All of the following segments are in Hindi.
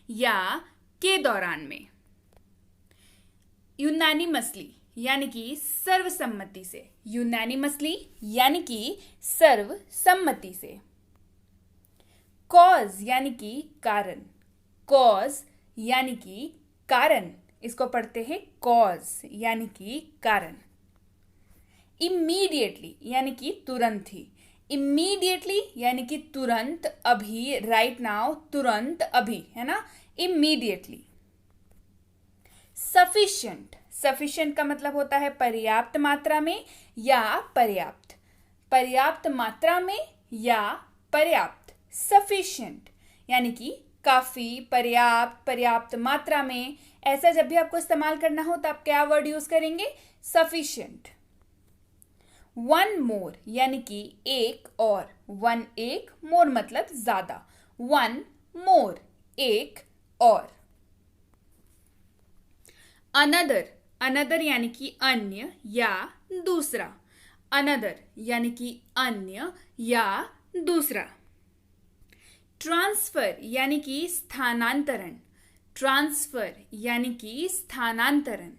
या के दौरान में। यूनानिमसली यानी कि सर्वसम्मति से, यूनानिमसली यानी कि सर्वसम्मति से। कॉज यानी कि कारण, कॉज यानी कि कारण, इसको पढ़ते हैं कॉज यानी कि कारण। इमीडिएटली यानी कि तुरंत ही, इमीडिएटली यानी कि तुरंत, अभी, राइट नाउ, तुरंत अभी, है ना, इमीडिएटली। सफिशिएंट, सफिशिएंट का मतलब होता है पर्याप्त मात्रा में या पर्याप्त, पर्याप्त मात्रा में या पर्याप्त। सफिशिएंट यानी कि काफी, पर्याप्त, पर्याप्त मात्रा में। ऐसा जब भी आपको इस्तेमाल करना हो तो आप क्या वर्ड यूज करेंगे? सफिशिएंट। वन मोर यानी कि एक और, वन एक, मोर मतलब ज्यादा, वन मोर एक और। अनदर, अनदर यानी कि अन्य या दूसरा, अनदर यानी कि अन्य या दूसरा। ट्रांसफर यानी कि स्थानांतरण, ट्रांसफर यानी कि स्थानांतरण।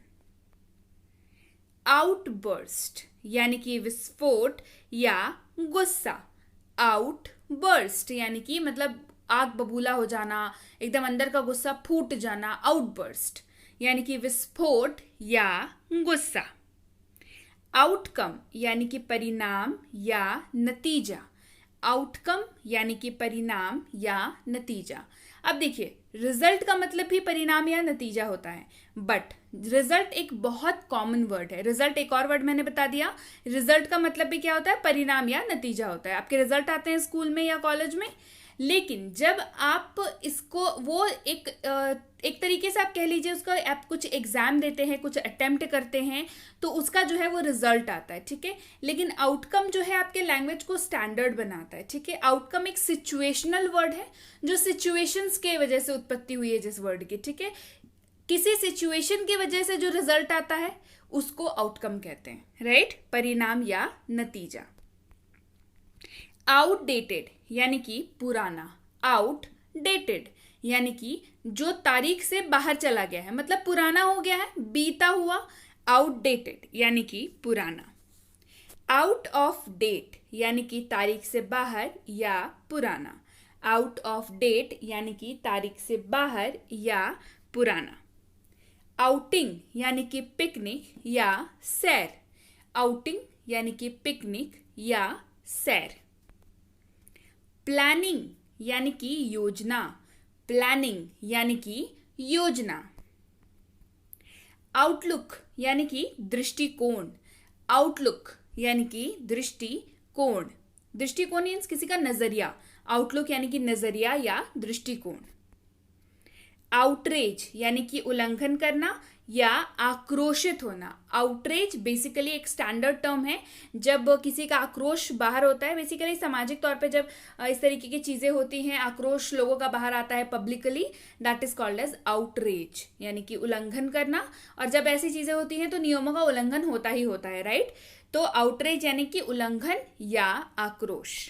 आउटबर्स्ट यानी कि विस्फोट या गुस्सा, आउटबर्स्ट यानी कि मतलब आग बबूला हो जाना, एकदम अंदर का गुस्सा फूट जाना, आउटबर्स्ट यानी कि विस्फोट या गुस्सा। आउटकम यानी कि परिणाम या नतीजा, आउटकम यानी कि परिणाम या नतीजा। अब देखिए, रिजल्ट का मतलब भी परिणाम या नतीजा होता है, बट रिजल्ट एक बहुत कॉमन वर्ड है। रिजल्ट एक और वर्ड मैंने बता दिया, रिजल्ट का मतलब भी क्या होता है? परिणाम या नतीजा होता है। आपके रिजल्ट आते हैं स्कूल में या कॉलेज में, लेकिन जब आप इसको वो एक तरीके से आप कह लीजिए उसका, आप कुछ एग्जाम देते हैं, कुछ अटेम्प्ट करते हैं, तो उसका जो है वो रिजल्ट आता है, ठीक है। लेकिन आउटकम जो है आपके लैंग्वेज को स्टैंडर्ड बनाता है, ठीक है। आउटकम एक सिचुएशनल वर्ड है जो सिचुएशंस के वजह से उत्पत्ति हुई है जिस वर्ड की, ठीक है। किसी सिचुएशन की वजह से जो रिजल्ट आता है उसको आउटकम कहते हैं, राइट, परिणाम या नतीजा। आउटडेटेड यानी कि पुराना, आउटडेटेड यानी कि जो तारीख से बाहर चला गया है, मतलब पुराना हो गया है, बीता हुआ, आउटडेटेड यानी कि पुराना। आउट ऑफ डेट यानी कि तारीख से बाहर या पुराना, आउट ऑफ डेट यानी कि तारीख से बाहर या पुराना। आउटिंग यानी कि पिकनिक या सैर, आउटिंग यानी कि पिकनिक या सैर। प्लानिंग यानी कि योजना, प्लानिंग यानी कि योजना। आउटलुक यानी कि दृष्टिकोण, आउटलुक यानी कि दृष्टिकोण, दृष्टिकोण मीन्स किसी का नजरिया, आउटलुक यानी कि नजरिया या दृष्टिकोण। आउटरेज यानी कि उल्लंघन करना या आक्रोशित होना। आउटरेज बेसिकली एक स्टैंडर्ड टर्म है जब किसी का आक्रोश बाहर होता है, बेसिकली सामाजिक तौर पे जब इस तरीके की चीजें होती हैं, आक्रोश लोगों का बाहर आता है publicly, that is called as outrage यानी कि उल्लंघन करना। और जब ऐसी चीजें होती हैं तो नियमों का उल्लंघन होता ही होता है, राइट। तो आउटरेज यानी कि उल्लंघन या आक्रोश।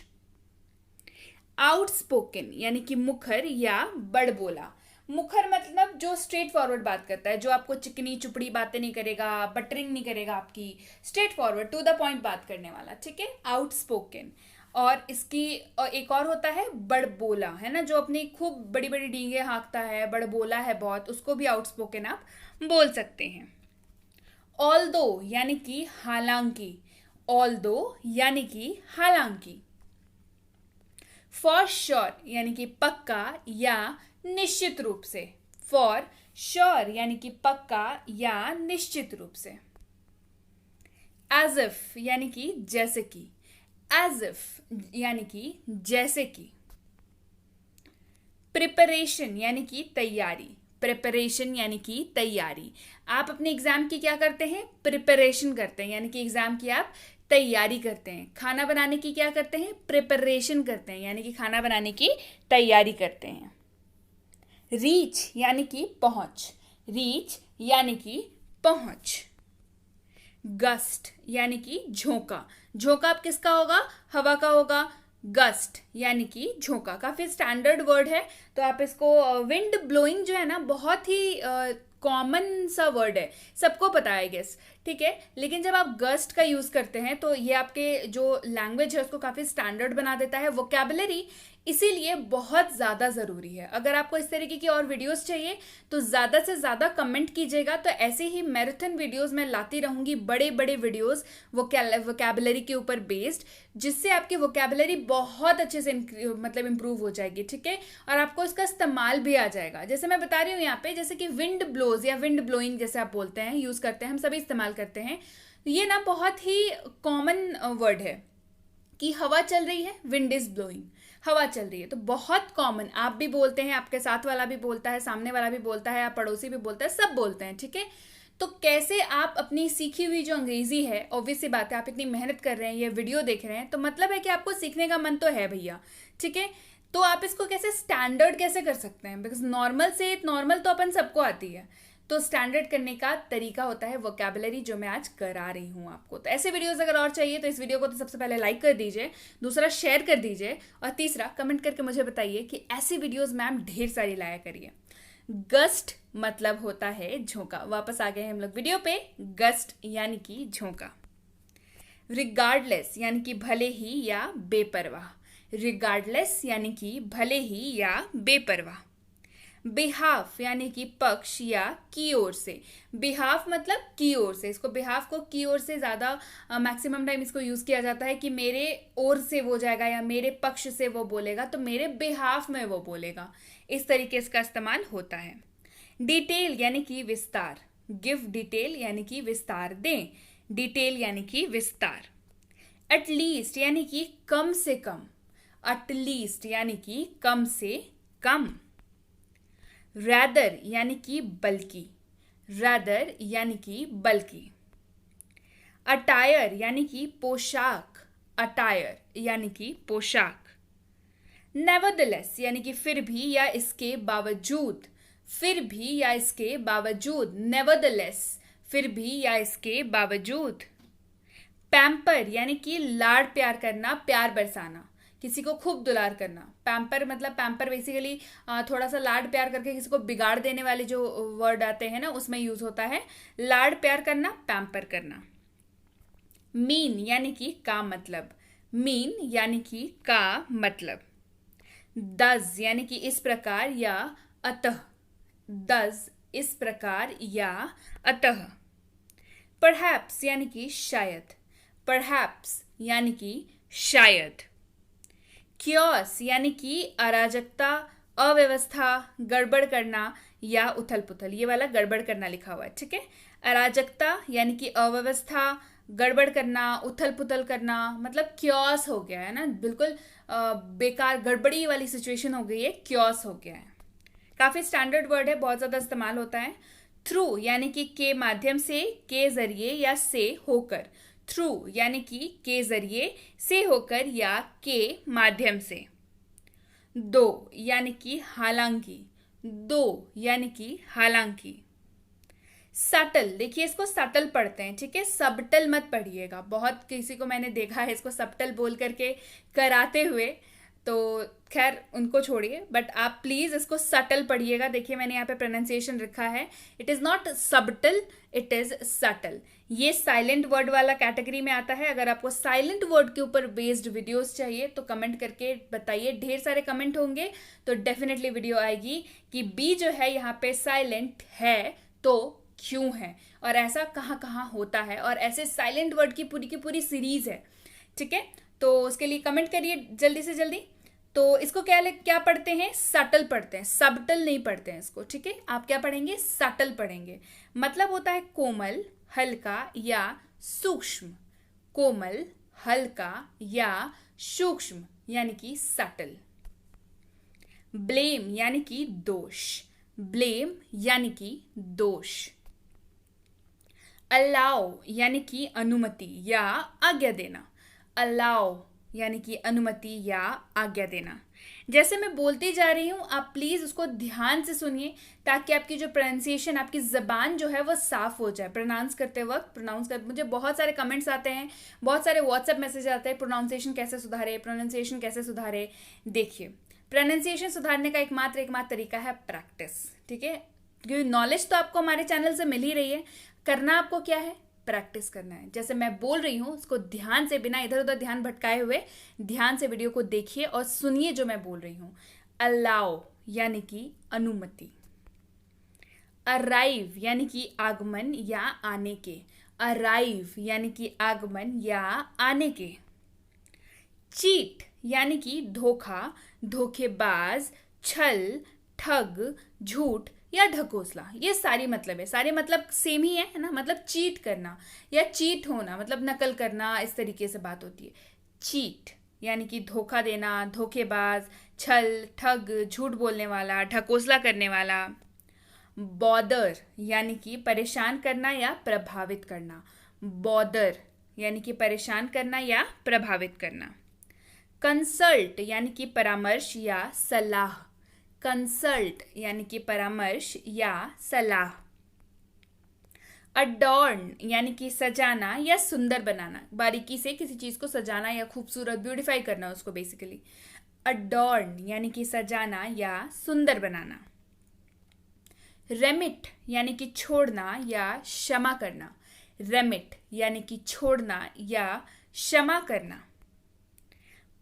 आउटस्पोकन यानी कि मुखर या बड़बोला। मुखर मतलब जो स्ट्रेट फॉरवर्ड बात करता है, जो आपको चिकनी चुपड़ी बातें नहीं करेगा, बटरिंग नहीं करेगा आपकी, straight forward to the point बात करने वाला, ठीक है, आउटस्पोकन। और इसकी एक और होता है बड़बोला, है ना, जो अपनी खूब बड़ी बड़ी डींगे हाँकता है, बड़बोला है बहुत, उसको भी आउटस्पोकन आप बोल सकते हैं। ऑल्दो यानी कि हालांकि, ऑल्दो यानी कि हालांकि। फॉर श्योर यानी कि पक्का या निश्चित रूप से, फॉर श्योर यानी कि पक्का या निश्चित रूप से। एज इफ यानी कि जैसे कि, एज इफ यानी कि जैसे कि। प्रिपरेशन यानी कि तैयारी, प्रिपरेशन यानी कि तैयारी। आप अपने एग्जाम की क्या करते हैं? प्रिपरेशन करते हैं, यानी कि एग्जाम की आप तैयारी करते हैं। खाना बनाने की क्या करते हैं? प्रिपरेशन करते हैं, यानी कि खाना बनाने की तैयारी करते हैं। रीच यानी कि पहुंच, रीच यानी कि पहुंच। गस्ट यानी कि झोंका, झोंका आप किसका होगा? हवा का होगा। गस्ट यानी कि झोंका, काफी स्टैंडर्ड वर्ड है, तो आप इसको विंड ब्लोइंग जो है ना बहुत ही कॉमन सा वर्ड है, सबको पता है गेस, ठीक है। लेकिन जब आप गस्ट का यूज करते हैं तो ये आपके जो लैंग्वेज है उसको काफी स्टैंडर्ड बना देता है, वोकैबुलरी इसीलिए बहुत ज़्यादा ज़रूरी है। अगर आपको इस तरीके की और वीडियोस चाहिए तो ज़्यादा से ज़्यादा कमेंट कीजिएगा, तो ऐसे ही मैराथन वीडियोस मैं लाती रहूँगी, बड़े बड़े वीडियोस वोकैबुलरी के ऊपर बेस्ड, जिससे आपकी वोकैबुलरी बहुत अच्छे से मतलब इम्प्रूव हो जाएगी, ठीक है। और आपको इसका इस्तेमाल भी आ जाएगा, जैसे मैं बता रही हूँ यहाँ पे, जैसे कि विंड ब्लोज या विंड ब्लोइंग जैसे आप बोलते हैं, यूज़ करते हैं, हम सभी इस्तेमाल करते हैं। ये ना बहुत ही कॉमन वर्ड है कि हवा चल रही है, विंड इज ब्लोइंग, हवा चल रही है, तो बहुत कॉमन, आप भी बोलते हैं, आपके साथ वाला भी बोलता है, सामने वाला भी बोलता है, आप पड़ोसी भी बोलता है, सब बोलते हैं, ठीक है। तो कैसे आप अपनी सीखी हुई जो अंग्रेजी है, ऑब्वियस सी बात है, आप इतनी मेहनत कर रहे हैं, ये वीडियो देख रहे हैं, तो मतलब है कि आपको सीखने का मन तो है भैया, ठीक है। तो आप इसको कैसे स्टैंडर्ड कैसे कर सकते हैं, बिकॉज नॉर्मल तो अपन सबको आती है, तो स्टैंडर्ड करने का तरीका होता है वोकैबुलरी, जो मैं आज करा रही हूँ आपको। तो ऐसे वीडियोस अगर और चाहिए तो इस वीडियो को तो सबसे पहले लाइक कर दीजिए, दूसरा शेयर कर दीजिए, और तीसरा कमेंट करके मुझे बताइए कि ऐसी वीडियोस मैम ढेर सारी लाया करिए। गस्ट मतलब होता है झोंका। वापस आ गए हैं हम लोग वीडियो पे। गस्ट यानी कि झोंका। रिगार्डलेस यानी कि भले ही या बेपरवाह। रिगार्डलेस यानी कि भले ही या बेपरवाह। बिहाफ यानी कि पक्ष या की ओर से। बिहाफ मतलब की ओर से, इसको बिहाफ को की ओर से ज़्यादा मैक्सिमम टाइम इसको यूज़ किया जाता है कि मेरे ओर से वो जाएगा या मेरे पक्ष से वो बोलेगा, तो मेरे बिहाफ में वो बोलेगा, इस तरीके इसका इस्तेमाल होता है। डिटेल यानी कि विस्तार। गिव डिटेल यानी कि विस्तार दें, डिटेल यानी कि विस्तार। एटलीस्ट यानी कि कम से कम। एटलीस्ट यानी कि कम से कम। रैदर यानी कि बल्कि। रैदर यानी कि बल्कि। अटायर यानी कि पोशाक। अटायर यानी कि पोशाक। नेवरदलेस यानी कि फिर भी या इसके बावजूद। फिर भी या इसके बावजूद। नेवरदलेस, फिर भी या इसके बावजूद। पैम्पर यानी कि लाड़ प्यार करना, प्यार बरसाना, किसी को खूब दुलार करना। पैम्पर मतलब पैम्पर बेसिकली थोड़ा सा लाड प्यार करके किसी को बिगाड़ देने वाले जो वर्ड आते हैं ना, उसमें यूज होता है। लाड प्यार करना, पैम्पर करना। मीन यानी कि का मतलब। मीन यानी कि का मतलब। दज यानी कि इस प्रकार या अतः। दज इस प्रकार या अतः। परहैप्स यानी कि शायद। परहैप्स यानी कि शायद। क्योस यानी कि अराजकता, अव्यवस्था, गड़बड़ करना या उथल पुथल, ये वाला गड़बड़ करना लिखा हुआ है, ठीक है। अराजकता यानी कि अव्यवस्था, गड़बड़ करना, उथल पुथल करना, मतलब क्योस हो गया है ना, बिल्कुल बेकार गड़बड़ी वाली सिचुएशन हो गई है, क्योस हो गया है। काफी स्टैंडर्ड वर्ड है, बहुत ज्यादा इस्तेमाल होता है। थ्रू यानी कि के माध्यम से, के जरिए या से होकर। थ्रू यानी कि के जरिए, से होकर या के माध्यम से। दो यानी कि हालांकि। दो यानी कि हालांकि। सटल, देखिए इसको सटल पढ़ते हैं, ठीक है, सबटल मत पढ़िएगा। बहुत किसी को मैंने देखा है इसको सबटल बोल करके कराते हुए, तो खैर उनको छोड़िए, बट आप प्लीज इसको सटल पढ़िएगा। देखिए मैंने यहाँ पे प्रोनाउंसिएशन लिखा है, it is not subtle, it is subtle. ये साइलेंट वर्ड वाला कैटेगरी में आता है। अगर आपको साइलेंट वर्ड के ऊपर बेस्ड वीडियोस चाहिए तो कमेंट करके बताइए, ढेर सारे कमेंट होंगे तो डेफिनेटली वीडियो आएगी कि बी जो है यहाँ पे साइलेंट है तो क्यों है, और ऐसा कहाँ कहाँ होता है, और ऐसे साइलेंट वर्ड की पूरी सीरीज है, ठीक है। तो उसके लिए कमेंट करिए जल्दी से जल्दी। तो इसको क्या पढ़ते हैं, सटल पढ़ते हैं, सबटल नहीं पढ़ते हैं इसको, ठीक है। आप क्या पढ़ेंगे, सटल पढ़ेंगे। मतलब होता है कोमल, हल्का या सूक्ष्म। कोमल, हल्का या सूक्ष्म यानी कि सटल। ब्लेम यानी कि दोष। ब्लेम यानी कि दोष। अलाउ यानी कि अनुमति या आज्ञा देना। अलाउ यानी कि अनुमति या आज्ञा देना। जैसे मैं बोलती जा रही हूँ आप प्लीज़ उसको ध्यान से सुनिए, ताकि आपकी जो प्रोनाउंसिएशन, आपकी ज़बान जो है वो साफ़ हो जाए प्रोनाउंस करते वक्त। मुझे बहुत सारे कमेंट्स आते हैं, बहुत सारे व्हाट्सएप मैसेज आते हैं, प्रोनाउंसिएशन कैसे सुधारे, प्रोनाउंसिएशन कैसे सुधारे। देखिए, प्रोनाउंसिएशन सुधारने का एकमात्र तरीका है प्रैक्टिस, ठीक है। क्योंकि नॉलेज तो आपको हमारे चैनल से मिल ही रही है, करना आपको क्या है, प्रैक्टिस करना है। जैसे मैं बोल रही हूँ उसको ध्यान से, बिना इधर उधर ध्यान भटकाए हुए ध्यान से वीडियो को देखिए और सुनिए जो मैं बोल रही हूँ। अलाउ यानी कि अनुमति, अराइव यानी कि आगमन या आने के, अराइव यानी कि आगमन या आने के। चीट यानी कि धोखा, धोखेबाज, छल, ठग, झूठ या ढकोसला। ये सारी मतलब है, सारे मतलब सेम ही है ना। मतलब चीट करना या चीट होना, मतलब नकल करना, इस तरीके से बात होती है। चीट यानी कि धोखा देना, धोखेबाज, छल, ठग, झूठ बोलने वाला, ढकोसला करने वाला। बॉदर यानी कि परेशान करना या प्रभावित करना, बॉदर यानी कि परेशान करना या प्रभावित करना। कंसल्ट यानी कि परामर्श या सलाह, कंसल्ट यानी कि परामर्श या सलाह। अडॉर्न यानी कि सजाना या सुंदर बनाना, बारीकी से किसी चीज को सजाना या खूबसूरत, ब्यूटीफाई करना उसको बेसिकली। अडॉर्न यानी कि सजाना या सुंदर बनाना। रेमिट यानी कि छोड़ना या क्षमा करना, रेमिट यानी कि छोड़ना या क्षमा करना।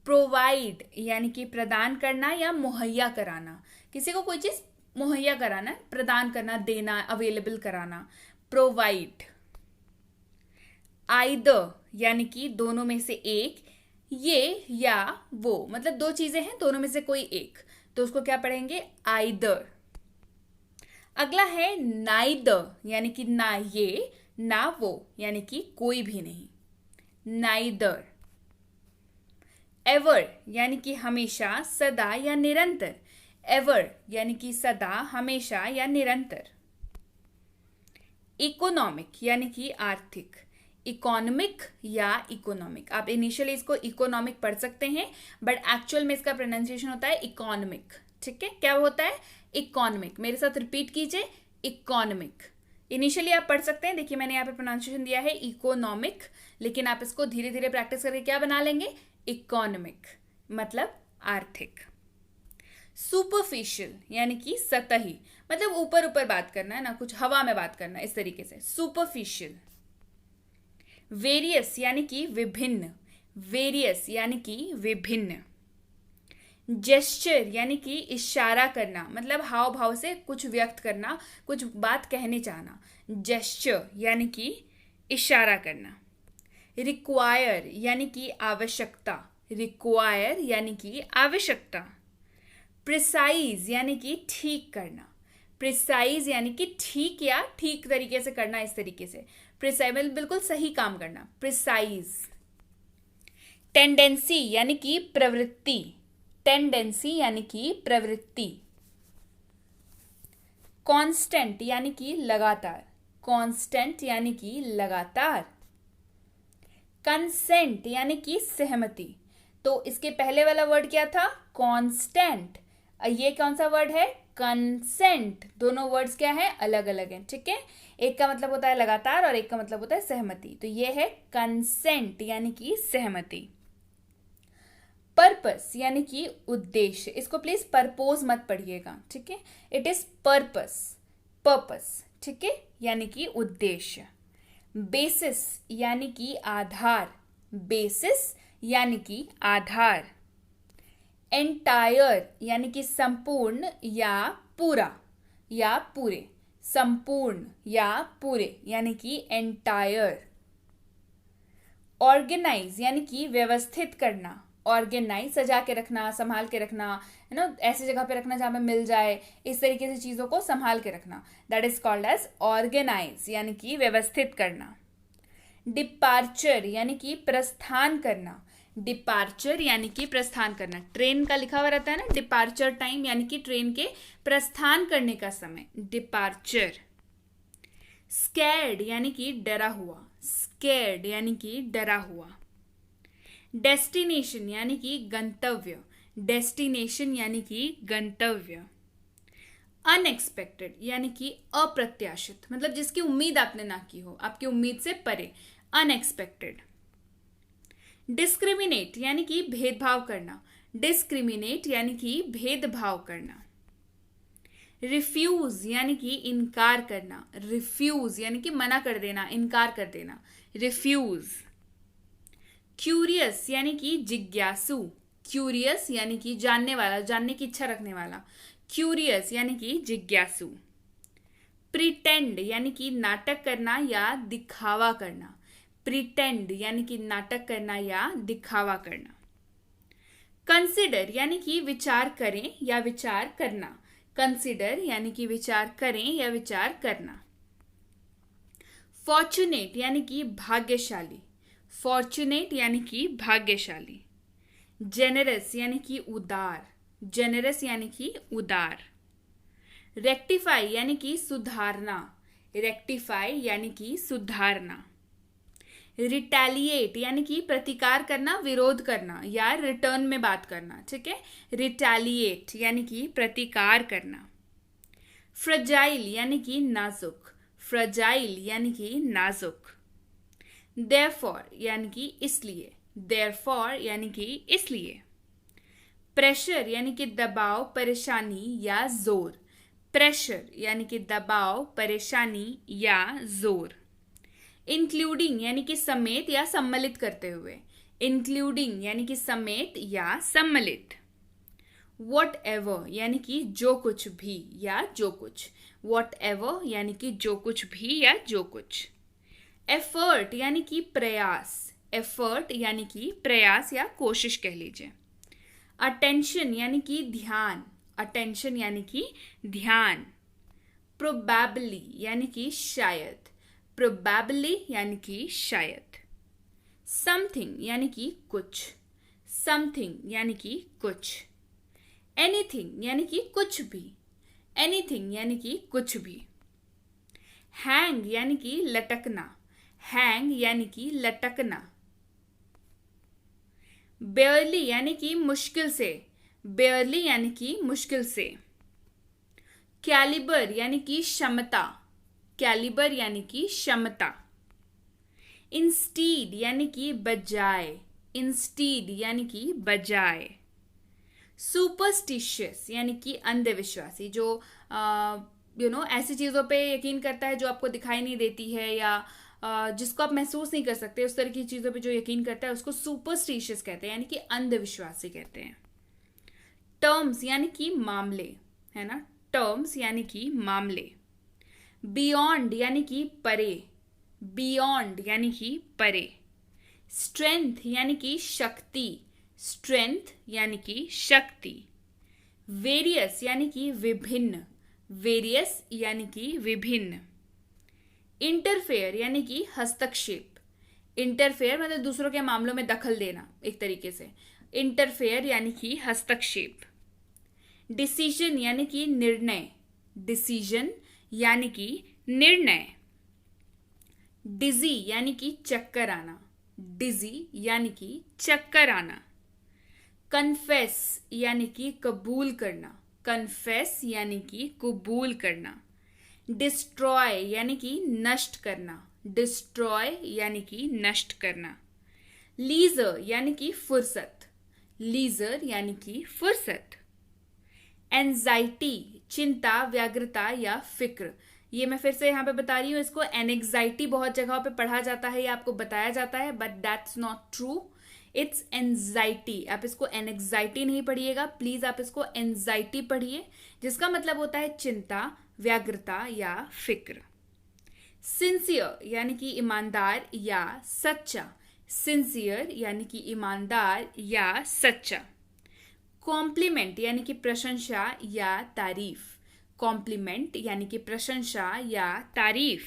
प्रोवाइड यानी कि प्रदान करना या मुहैया कराना, किसी को कोई चीज मुहैया कराना, प्रदान करना, देना, अवेलेबल कराना, प्रोवाइड। आइदर यानी कि दोनों में से एक, ये या वो, मतलब दो चीजें हैं, दोनों में से कोई एक, तो उसको क्या पढ़ेंगे, आइदर। अगला है नाइदर यानी कि ना ये ना वो, यानी कि कोई भी नहीं, नाइदर। एवर यानी कि हमेशा, सदा या निरंतर, एवर यानी कि सदा, हमेशा या निरंतर। इकोनॉमिक यानी कि आर्थिक, इकोनॉमिक या इकोनॉमिक, आप इनिशियली इसको इकोनॉमिक पढ़ सकते हैं, बट एक्चुअल में इसका प्रोनाउंसिएशन होता है इकोनॉमिक, ठीक है। क्या होता है, इकोनॉमिक। मेरे साथ रिपीट कीजिए, इकोनॉमिक। इनिशियली आप पढ़ सकते हैं, देखिए मैंने यहाँ पे प्रोनाउंसिएशन दिया है इकोनॉमिक, लेकिन आप इसको धीरे धीरे प्रैक्टिस करके क्या बना लेंगे, इकोनॉमिक, मतलब आर्थिक। सुपरफिशियल यानी कि सतही, मतलब ऊपर ऊपर बात करना है ना, कुछ हवा में बात करना, इस तरीके से, सुपरफिशियल। वेरियस यानी कि विभिन्न, वेरियस यानी कि विभिन्न। जेस्चर यानी कि इशारा करना, मतलब हाव भाव से कुछ व्यक्त करना, कुछ बात कहने चाहना, जेस्चर यानी कि इशारा करना। रिक्वायर यानी कि आवश्यकता, रिक्वायर यानी कि आवश्यकता। प्रिसाइज यानी कि ठीक करना, प्रिसाइज यानी कि ठीक या ठीक तरीके से करना, इस तरीके से, प्रिसाइज बिल्कुल सही काम करना, प्रिसाइज। टेंडेंसी यानी कि प्रवृत्ति, टेंडेंसी यानी कि प्रवृत्ति। कांस्टेंट यानी कि लगातार, कांस्टेंट यानी कि लगातार। कंसेंट यानी कि सहमति, तो इसके पहले वाला वर्ड क्या था, कांस्टेंट, ये कौन सा वर्ड है, कंसेंट। दोनों वर्ड्स क्या है, अलग अलग हैं, ठीक है। एक का मतलब होता है लगातार और एक का मतलब होता है सहमति, तो ये है कंसेंट यानी कि सहमति। पर्पस यानी कि उद्देश्य, इसको प्लीज परपोज मत पढ़िएगा, ठीक है, इट इज पर्पस, पर्पस, ठीक है, यानी कि उद्देश्य। बेसिस यानी कि आधार, बेसिस यानी कि आधार। एंटायर यानी कि संपूर्ण या पूरा या पूरे, संपूर्ण या पूरे यानी कि एंटायर। ऑर्गेनाइज यानी कि व्यवस्थित करना, ऑर्गेनाइज सजा के रखना, संभाल के रखना, है ना, ऐसी जगह पे रखना जहां पे मिल जाए, इस तरीके से चीजों को संभाल के रखना, that is called as organise यानी कि व्यवस्थित करना। डिपार्चर यानी कि प्रस्थान करना, डिपार्चर यानी कि प्रस्थान करना, ट्रेन का लिखा हुआ रहता है ना डिपार्चर टाइम, यानी कि ट्रेन के प्रस्थान करने का समय, डिपार्चर। स्कैर्ड यानी कि डरा हुआ, स्कैर्ड यानी कि डरा हुआ। डेस्टिनेशन यानी कि गंतव्य, डेस्टिनेशन यानी कि गंतव्य। अनएक्सपेक्टेड यानी कि अप्रत्याशित, मतलब जिसकी उम्मीद आपने ना की हो, आपकी उम्मीद से परे, अनएक्सपेक्टेड। डिस्क्रिमिनेट यानी कि भेदभाव करना, डिस्क्रिमिनेट यानी कि भेदभाव करना। रिफ्यूज यानी कि इनकार करना, रिफ्यूज यानी कि मना कर देना, इनकार कर देना, रिफ्यूज। क्यूरियस यानी कि जिज्ञासु, क्यूरियस यानी कि जानने वाला, जानने की इच्छा रखने वाला, क्यूरियस यानी कि जिज्ञासु। प्रिटेंड यानी कि नाटक करना या दिखावा करना, प्रिटेंड यानी कि नाटक करना या दिखावा करना। कंसिडर यानी कि विचार करें या विचार करना, कंसिडर यानी कि विचार करें या विचार करना। फॉर्चुनेट यानी कि भाग्यशाली, फॉर्चुनेट यानी कि भाग्यशाली। जेनरस यानी कि उदार, जेनरस यानी कि उदार। रेक्टिफाई यानी कि सुधारना, रेक्टिफाई यानी कि सुधारना। रिटेलिएट यानी कि प्रतिकार करना, विरोध करना या रिटर्न में बात करना, ठीक है, रिटेलिएट यानी कि प्रतिकार करना। फ्रजाइल यानी कि नाजुक, फ्रजाइल यानी कि नाजुक। देयरफॉर यानी कि इसलिए, देयरफॉर यानी कि इसलिए। प्रेशर यानी कि दबाव, परेशानी या जोर, प्रेशर यानी कि दबाव, परेशानी या जोर। इंक्लूडिंग यानी कि समेत या सम्मिलित करते हुए, इंक्लूडिंग यानी कि समेत या सम्मिलित। वॉट एवर यानी कि जो कुछ भी या जो कुछ, वॉट एवर यानी कि जो कुछ भी या जो कुछ। एफर्ट यानी कि प्रयास, एफर्ट यानी कि प्रयास या कोशिश कह लीजिए। अटेंशन यानी कि ध्यान, अटेंशन यानी कि ध्यान। प्रोबेबली यानी कि शायद, प्रोबेबली यानी कि शायद। समथिंग यानी कि कुछ, समथिंग यानी कि कुछ। एनीथिंग यानी कि कुछ भी, एनीथिंग यानी कि कुछ भी। हैंग यानी कि लटकना, हैंग यानी कि लटकना। बेयरली यानी कि मुश्किल से, बेयरली यानी कि मुश्किल से। कैलिबर यानी कि क्षमता, कैलिबर यानी कि क्षमता। इंस्टीड यानी कि बजाय, इंस्टीड यानी कि बजाय। सुपरस्टिशियस यानी कि अंधविश्वासी, जो ऐसी चीज़ों पे यकीन करता है जो आपको दिखाई नहीं देती है या जिसको आप महसूस नहीं कर सकते, उस तरह की चीज़ों पे जो यकीन करता है उसको सुपरस्टिशियस कहते हैं, यानी कि अंधविश्वासी कहते हैं। टर्म्स यानी कि मामले, है ना, टर्म्स यानी कि मामले। बियॉन्ड यानी कि परे, बियॉन्ड यानी कि परे। स्ट्रेंथ यानी कि शक्ति, स्ट्रेंथ यानी कि शक्ति। वेरियस यानी कि विभिन्न, वेरियस यानी कि विभिन्न। इंटरफेयर यानी कि हस्तक्षेप, इंटरफेयर मतलब दूसरों के मामलों में दखल देना एक तरीके से, इंटरफेयर यानी कि हस्तक्षेप। डिसीजन यानी कि निर्णय, डिसीजन यानी कि निर्णय। डिजी यानी कि चक्कर आना, डिजी यानी कि चक्कर आना। कन्फेस यानी कि कबूल करना, कन्फेस यानी कि कबूल करना। डिस्ट्रॉय यानी कि नष्ट करना, डिस्ट्रॉय यानी कि नष्ट करना। लीजर यानी कि फुर्सत, लीजर यानी कि फुर्सत। एंजाइटी चिंता, व्यग्रता या फिक्र, ये मैं फिर से यहाँ पे बता रही हूँ, इसको एनेक्साइटी बहुत जगहों पे पढ़ा जाता है या आपको बताया जाता है, but that's not true, it's anxiety. आप इसको एनेक्साइटी नहीं पढ़िएगा प्लीज, आप इसको एंजाइटी पढ़िए, जिसका मतलब होता है चिंता, व्यग्रता या फिक्र। सिंसियर यानी कि ईमानदार या सच्चा, सिंसियर यानी कि ईमानदार या सच्चा। कॉम्प्लीमेंट यानी कि प्रशंसा या तारीफ, कॉम्प्लीमेंट यानी कि प्रशंसा या तारीफ।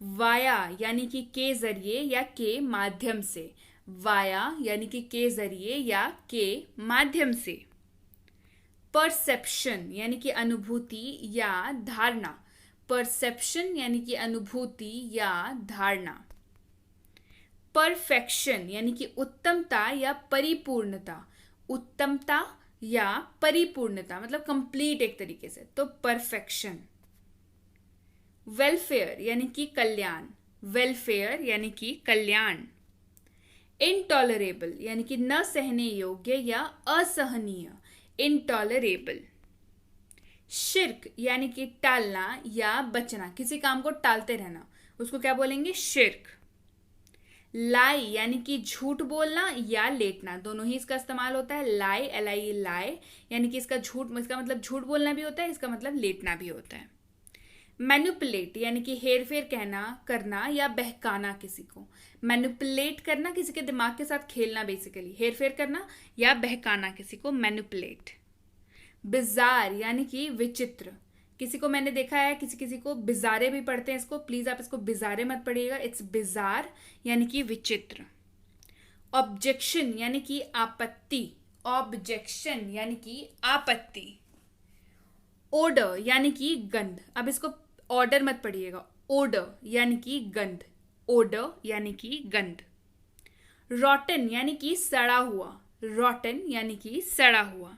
वाया यानी कि के जरिए या के माध्यम से, वाया यानी कि के जरिए या के माध्यम से। परसेप्शन यानी कि अनुभूति या धारणा, परसेप्शन यानी कि अनुभूति या धारणा। परफेक्शन यानी कि उत्तमता या परिपूर्णता, उत्तमता या परिपूर्णता, मतलब कंप्लीट एक तरीके से, तो परफेक्शन। वेलफेयर यानी कि कल्याण, वेलफेयर यानी कि कल्याण। इनटॉलरेबल यानी कि न सहने योग्य या असहनीय, इनटॉलरेबल। शिर्क यानी कि टालना या बचना, किसी काम को टालते रहना, उसको क्या बोलेंगे? शिर्क। लाई यानी कि झूठ बोलना या लेटना, दोनों ही इसका इस्तेमाल होता है। लाई, LIE, लाई यानी कि इसका मतलब झूठ बोलना भी होता है, इसका मतलब लेटना भी होता है। मैनिपुलेट यानी कि हेर फेर कहना, करना या बहकाना किसी को। मैनिपुलेट करना, किसी के दिमाग के साथ खेलना, बेसिकली हेर फेर करना या बहकाना किसी को, मैनिपुलेट। बिजार यानी कि विचित्र, किसी को मैंने देखा है, किसी को बिजारे भी पढ़ते हैं इसको, प्लीज आप इसको बिजारे मत पढ़िएगा, इट्स बिजार यानी कि विचित्र। ऑब्जेक्शन यानी कि आपत्ति, ऑब्जेक्शन यानी कि आपत्ति। ओडर यानी कि गंध, अब इसको ऑर्डर मत पढ़िएगा, ओडर यानी कि गंध, ओडर यानी कि गंध। रॉटन यानी कि सड़ा हुआ, रॉटन यानी कि सड़ा हुआ।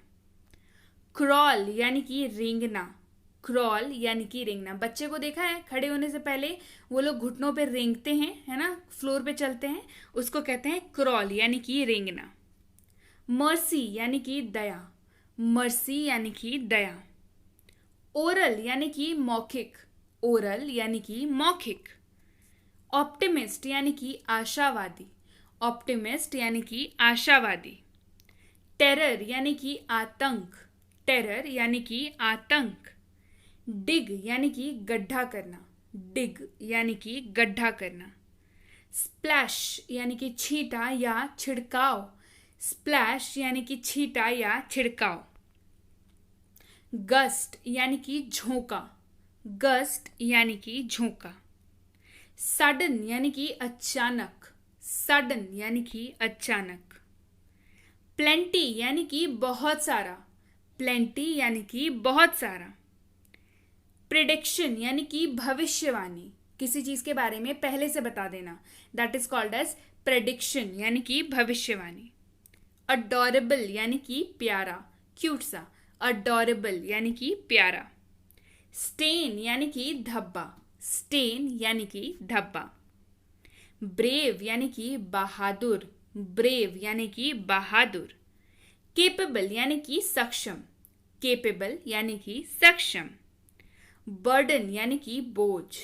क्रॉल यानी कि रेंगना, क्रॉल यानी कि रेंगना, बच्चे को देखा है खड़े होने से पहले वो लोग घुटनों पे रेंगते हैं, है ना, फ्लोर पे चलते हैं, उसको कहते हैं क्रॉल यानी कि रेंगना। मर्सी यानी कि दया, मर्सी यानी कि दया। ओरल यानी कि मौखिक, ओरल यानी कि मौखिक। ऑप्टिमिस्ट यानी कि आशावादी, ऑप्टिमिस्ट यानी कि आशावादी। टेरर यानी कि आतंक, टेरर यानी कि आतंक। डिग यानी कि गड्ढा करना, डिग यानी कि गड्ढा करना। स्प्लैश यानी कि छींटा या छिड़काव, स्प्लैश यानी कि छींटा या छिड़काव। गस्ट यानी कि झोंका, गस्ट यानी कि झोंका। सडन यानी कि अचानक, सडन यानी कि अचानक। प्लेंटी यानी कि बहुत सारा, प्लेंटी यानी कि बहुत सारा। प्रिडिक्शन यानी कि भविष्यवाणी, किसी चीज के बारे में पहले से बता देना, that is called as prediction यानी कि भविष्यवाणी। अडोरेबल यानी कि प्यारा, क्यूट सा, अडोरेबल यानी कि प्यारा। स्टेन यानी कि धब्बा, स्टेन यानी कि धब्बा। ब्रेव यानी कि बहादुर, ब्रेव यानी कि बहादुर। केपेबल यानी कि सक्षम, केपेबल यानी कि सक्षम। बर्डन यानी कि बोझ,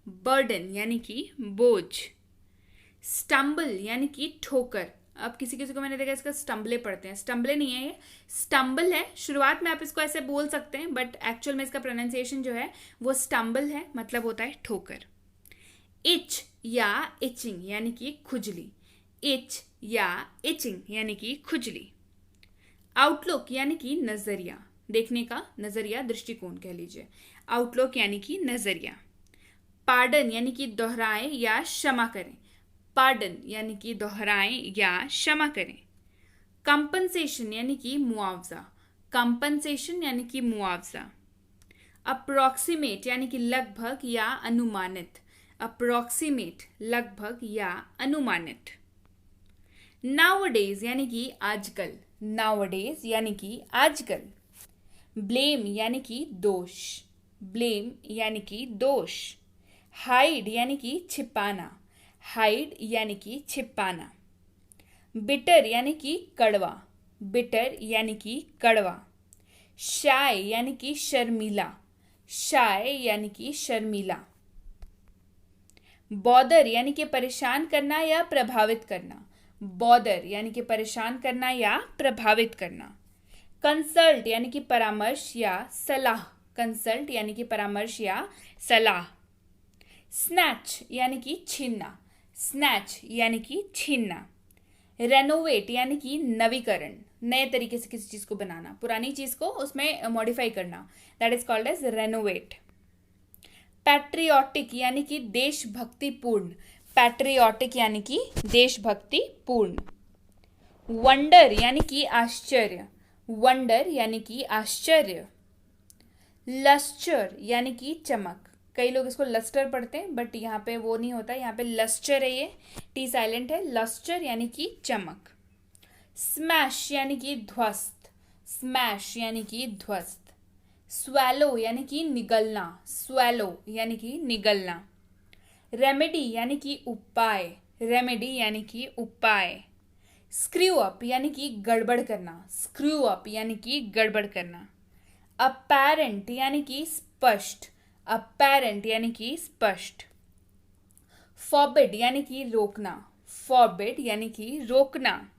बर्डन यानी कि बोझ। स्टम्बल यानी कि ठोकर, अब किसी किसी को मैंने देखा इसका स्टम्बले पढ़ते हैं, स्टम्बले नहीं है ये, स्टम्बल है। शुरुआत में आप इसको ऐसे बोल सकते हैं, बट एक्चुअल में इसका प्रोनाउंसिएशन जो है वो स्टम्बल है, मतलब होता है ठोकर। इच या इचिंग यानी कि खुजली, इच या इचिंग यानी कि खुजली। आउटलुक यानी कि नजरिया, देखने का नजरिया, दृष्टिकोण कह लीजिए, आउटलुक यानी कि नजरिया। पार्डन यानी कि दोहराएं या क्षमा करें, पार्डन यानी कि दोहराएं या क्षमा करें। कंपनसेशन यानी कि मुआवजा, कंपनसेशन यानी कि मुआवजा। अप्रोक्सीमेट यानी कि लगभग या अनुमानित, अप्रोक्सीमेट लगभग या अनुमानित। नाउअडेज यानी कि आजकल, नाउअडेज यानी कि आजकल। ब्लेम यानी कि दोष, ब्लेम यानी कि दोष। हाइड यानी कि छिपाना, हाइड यानी कि छिपाना। बिटर यानी कि कड़वा, बिटर यानी कि कड़वा। शाय यानी कि शर्मीला, शाय यानी कि शर्मीला। बॉदर यानी कि परेशान करना या प्रभावित करना, बॉदर यानी कि परेशान करना या प्रभावित करना। कंसल्ट यानी कि परामर्श या सलाह, कंसल्ट यानी कि परामर्श या सलाह। स्नैच यानी कि छीनना, स्नैच यानी कि छीनना। रेनोवेट यानी कि नवीकरण, नए तरीके से किसी चीज को बनाना, पुरानी चीज को उसमें मॉडिफाई करना, that is called as renovate. Patriotic यानी कि देशभक्तिपूर्ण, पैट्रियोटिक यानी कि देशभक्तिपूर्ण। वंडर यानी कि आश्चर्य, वंडर यानी कि आश्चर्य। लस्टर यानी कि चमक, कई लोग इसको लस्टर पढ़ते हैं, बट यहाँ पे वो नहीं होता, यहाँ पे लस्टर है, ये टी साइलेंट है। लस्टर यानी कि चमक। स्मैश यानी कि ध्वस्त, स्मैश यानी कि ध्वस्त। स्वैलो यानी कि निगलना, स्वैलो यानी कि निगलना। रेमेडी यानी कि उपाय, रेमेडी यानी कि उपाय। स्क्रू अप यानी कि गड़बड़ करना, स्क्रू अप यानी कि गड़बड़ करना। अपैरेंट यानी कि स्पष्ट, अपैरेंट यानी कि स्पष्ट। फॉरबिड यानी कि रोकना, फॉरबिड यानी कि रोकना।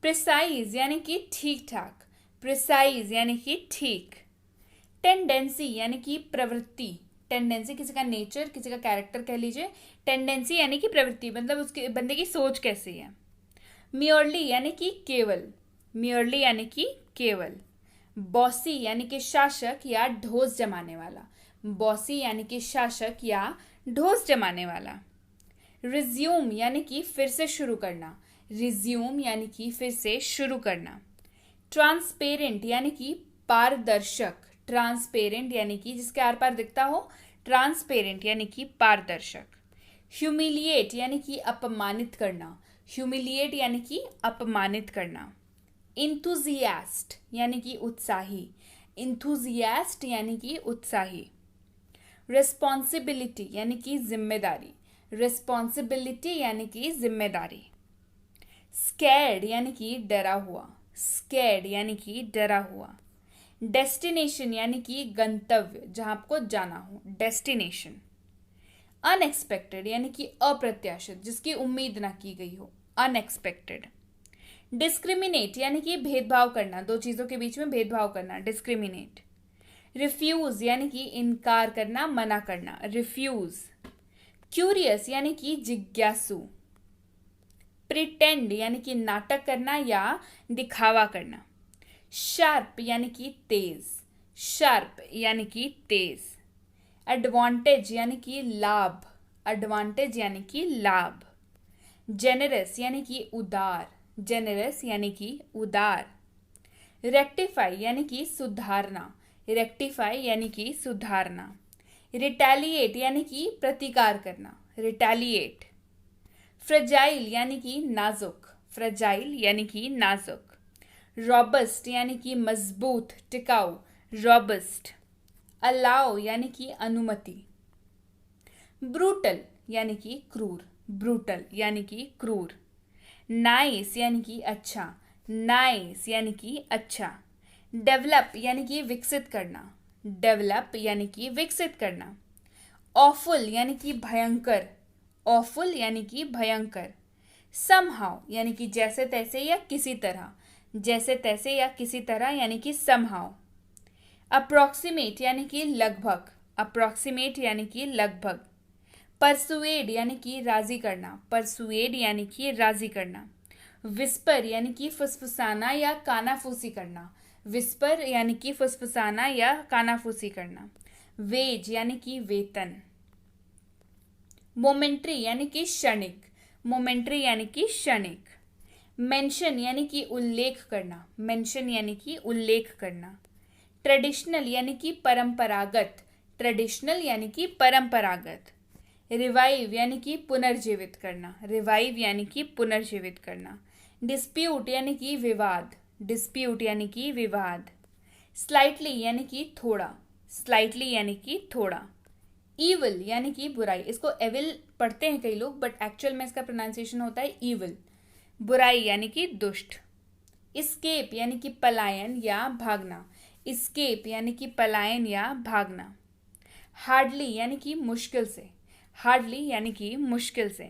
प्रिसाइज यानी कि ठीक ठाक, प्रिसाइज यानी कि ठीक। टेंडेंसी यानी कि प्रवृत्ति, टेंडेंसी किसी का नेचर, किसी का कैरेक्टर कह लीजिए। टेंडेंसी यानी कि प्रवृत्ति, मतलब उसके बंदे की सोच कैसी है। मियरली यानी कि केवल, मियरली यानी कि केवल। बॉसी यानी कि शासक या ढोस जमाने वाला, बॉसी यानी कि शासक या ढोस जमाने वाला। रिज्यूम यानी कि फिर से शुरू करना, रिज्यूम यानी कि फिर से शुरू करना। ट्रांसपेरेंट यानी कि पारदर्शक, ट्रांसपेरेंट यानी कि जिसके आर पार दिखता हो, ट्रांसपेरेंट यानी कि पारदर्शक। ह्यूमिलिएट यानी कि अपमानित करना, ह्यूमिलिएट यानी कि अपमानित करना। इंथुजियास्ट यानी कि उत्साही, इंथुजियास्ट यानी कि उत्साही। रिस्पॉन्सिबिलिटी यानी कि जिम्मेदारी, रिस्पॉन्सिबिलिटी यानी कि जिम्मेदारी। स्कैर्ड यानी कि डरा हुआ, स्कैर्ड यानी कि डरा हुआ। डेस्टिनेशन यानी कि गंतव्य, जहां आपको जाना हो, डेस्टिनेशन। अनएक्सपेक्टेड यानी कि अप्रत्याशित, जिसकी उम्मीद ना की गई हो, अनएक्सपेक्टेड। डिस्क्रिमिनेट यानी कि भेदभाव करना, दो चीजों के बीच में भेदभाव करना, डिस्क्रिमिनेट। रिफ्यूज यानी कि इनकार करना, मना करना, रिफ्यूज। क्यूरियस यानी कि जिज्ञासु। प्रिटेंड यानी कि नाटक करना या दिखावा करना। शार्प यानी कि तेज, शार्प यानी कि तेज। एडवांटेज यानी कि लाभ, एडवांटेज यानी कि लाभ। जेनरस यानी कि उदार, जेनरस यानी कि उदार। रेक्टिफाई यानी कि सुधारना, रेक्टिफाई यानी कि सुधारना। रिटेलिएट यानी कि प्रतिकार करना, रिटेलिएट। फ्रेजाइल यानी कि नाजुक, फ्रेजाइल यानी कि नाजुक। रॉबस्ट यानी कि मजबूत, टिकाऊ, रॉबस्ट। अलाउ यानी कि अनुमति। ब्रूटल यानी कि क्रूर, ब्रूटल यानी कि क्रूर। नाइस यानी कि अच्छा, नाइस यानी कि अच्छा। डेवलप यानी कि विकसित करना, डेवलप यानी कि विकसित करना। ऑफुल यानी कि भयंकर, ऑफुल यानी कि भयंकर। समहाउ यानी कि जैसे तैसे या किसी तरह, जैसे तैसे या किसी तरह यानी कि समहाउ। अप्रोक्सीमेट यानी कि लगभग, अप्रोक्सीमेट यानी कि लगभग। परसुएड यानी कि राजी करना, परसुएड यानी कि राजी करना। विस्पर यानी कि फुसफुसाना या कानाफूसी करना, विस्पर यानी कि फुसफुसाना या कानाफूसी करना। वेज यानी कि वेतन। मोमेंट्री यानी कि क्षणिक, मोमेंट्री यानी कि क्षणिक। मेंशन यानी कि उल्लेख करना, मेंशन यानी कि उल्लेख करना। ट्रेडिशनल यानी कि परंपरागत, ट्रेडिशनल यानी कि परंपरागत। रिवाइव यानी कि पुनर्जीवित करना, रिवाइव यानी कि पुनर्जीवित करना। डिस्प्यूट यानी कि विवाद, डिस्प्यूट यानी कि विवाद। स्लाइटली यानी कि थोड़ा, स्लाइटली यानी कि थोड़ा। ईविल यानी कि बुराई, इसको एविल पढ़ते हैं कई लोग बट एक्चुअल में इसका प्रोनाउंसिएशन होता है ईविल, बुराई यानी कि दुष्ट। इस्केप यानी कि पलायन या भागना, इस्केप यानी कि पलायन या भागना। हार्डली यानी कि मुश्किल से, हार्डली यानी कि मुश्किल से।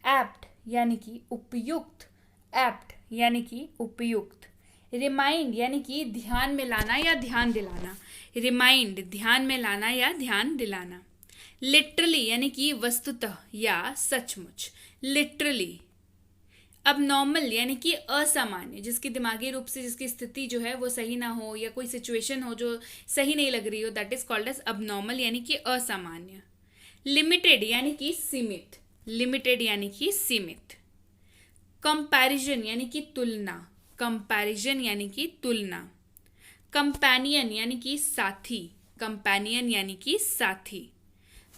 एप्ट यानी कि उपयुक्त, एप्ट यानी कि उपयुक्त। रिमाइंड यानी कि ध्यान में लाना या ध्यान दिलाना, रिमाइंड ध्यान में लाना या ध्यान दिलाना। लिटरली यानी कि वस्तुतः या सचमुच, लिटरली। अबनॉर्मल यानी कि असामान्य, जिसकी दिमागी रूप से जिसकी स्थिति जो है वो सही ना हो या कोई सिचुएशन हो जो सही नहीं लग रही हो, that is called as abnormal यानी कि असामान्य। लिमिटेड यानी कि सीमित, लिमिटेड यानी कि सीमित। कंपैरिजन यानी कि तुलना, कंपैरिजन यानी कि तुलना। कंपेनियन यानी कि साथी, कंपेनियन यानी कि साथी।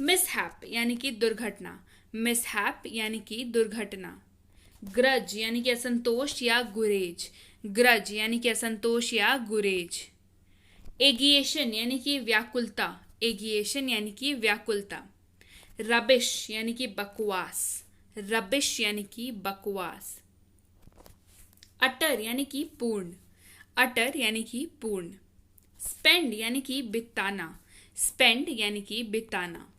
मिसहैप यानी कि दुर्घटना, मिसहैप यानी कि दुर्घटना। ग्रज यानी कि असंतोष या गुरेज, ग्रज यानी कि असंतोष या गुरेज। एगिएशन यानी कि व्याकुलता, एगिएशन यानी कि व्याकुलता। रबिश यानी कि बकवास, रबिश यानी कि बकवास। अटर यानी कि पूर्ण, अटर यानी कि पूर्ण। स्पेंड यानी कि बिताना, स्पेंड यानी कि बिताना।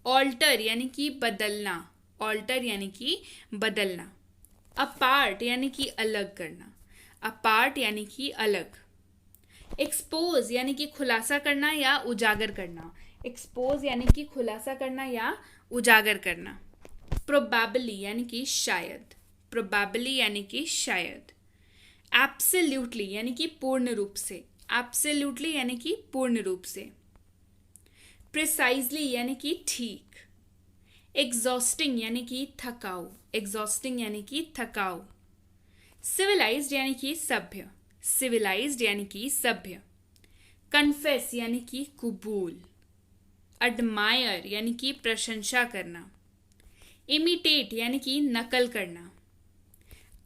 ऑल्टर यानी कि बदलना, ऑल्टर यानी कि बदलना। अपार्ट यानी कि अलग करना, अपार्ट यानी कि अलग। एक्सपोज यानी कि खुलासा करना या उजागर करना, एक्सपोज यानी कि खुलासा करना या उजागर करना। प्रोबेबली यानी कि शायद, प्रोबेबली यानी कि शायद। एब्सोल्युटली यानी कि पूर्ण रूप से, एब्सोल्युटली यानी कि पूर्ण रूप से। प्रिसाइजली यानी कि ठीक। एग्जॉस्टिंग यानी कि थकाऊ, एग्जॉस्टिंग यानी कि थकाऊ। सिविलाइज्ड यानी कि सभ्य, सिविलाइज्ड यानी कि सभ्य। कन्फेस यानी कि कबूल। एडमायर यानी कि प्रशंसा करना। इमिटेट यानी कि नकल करना।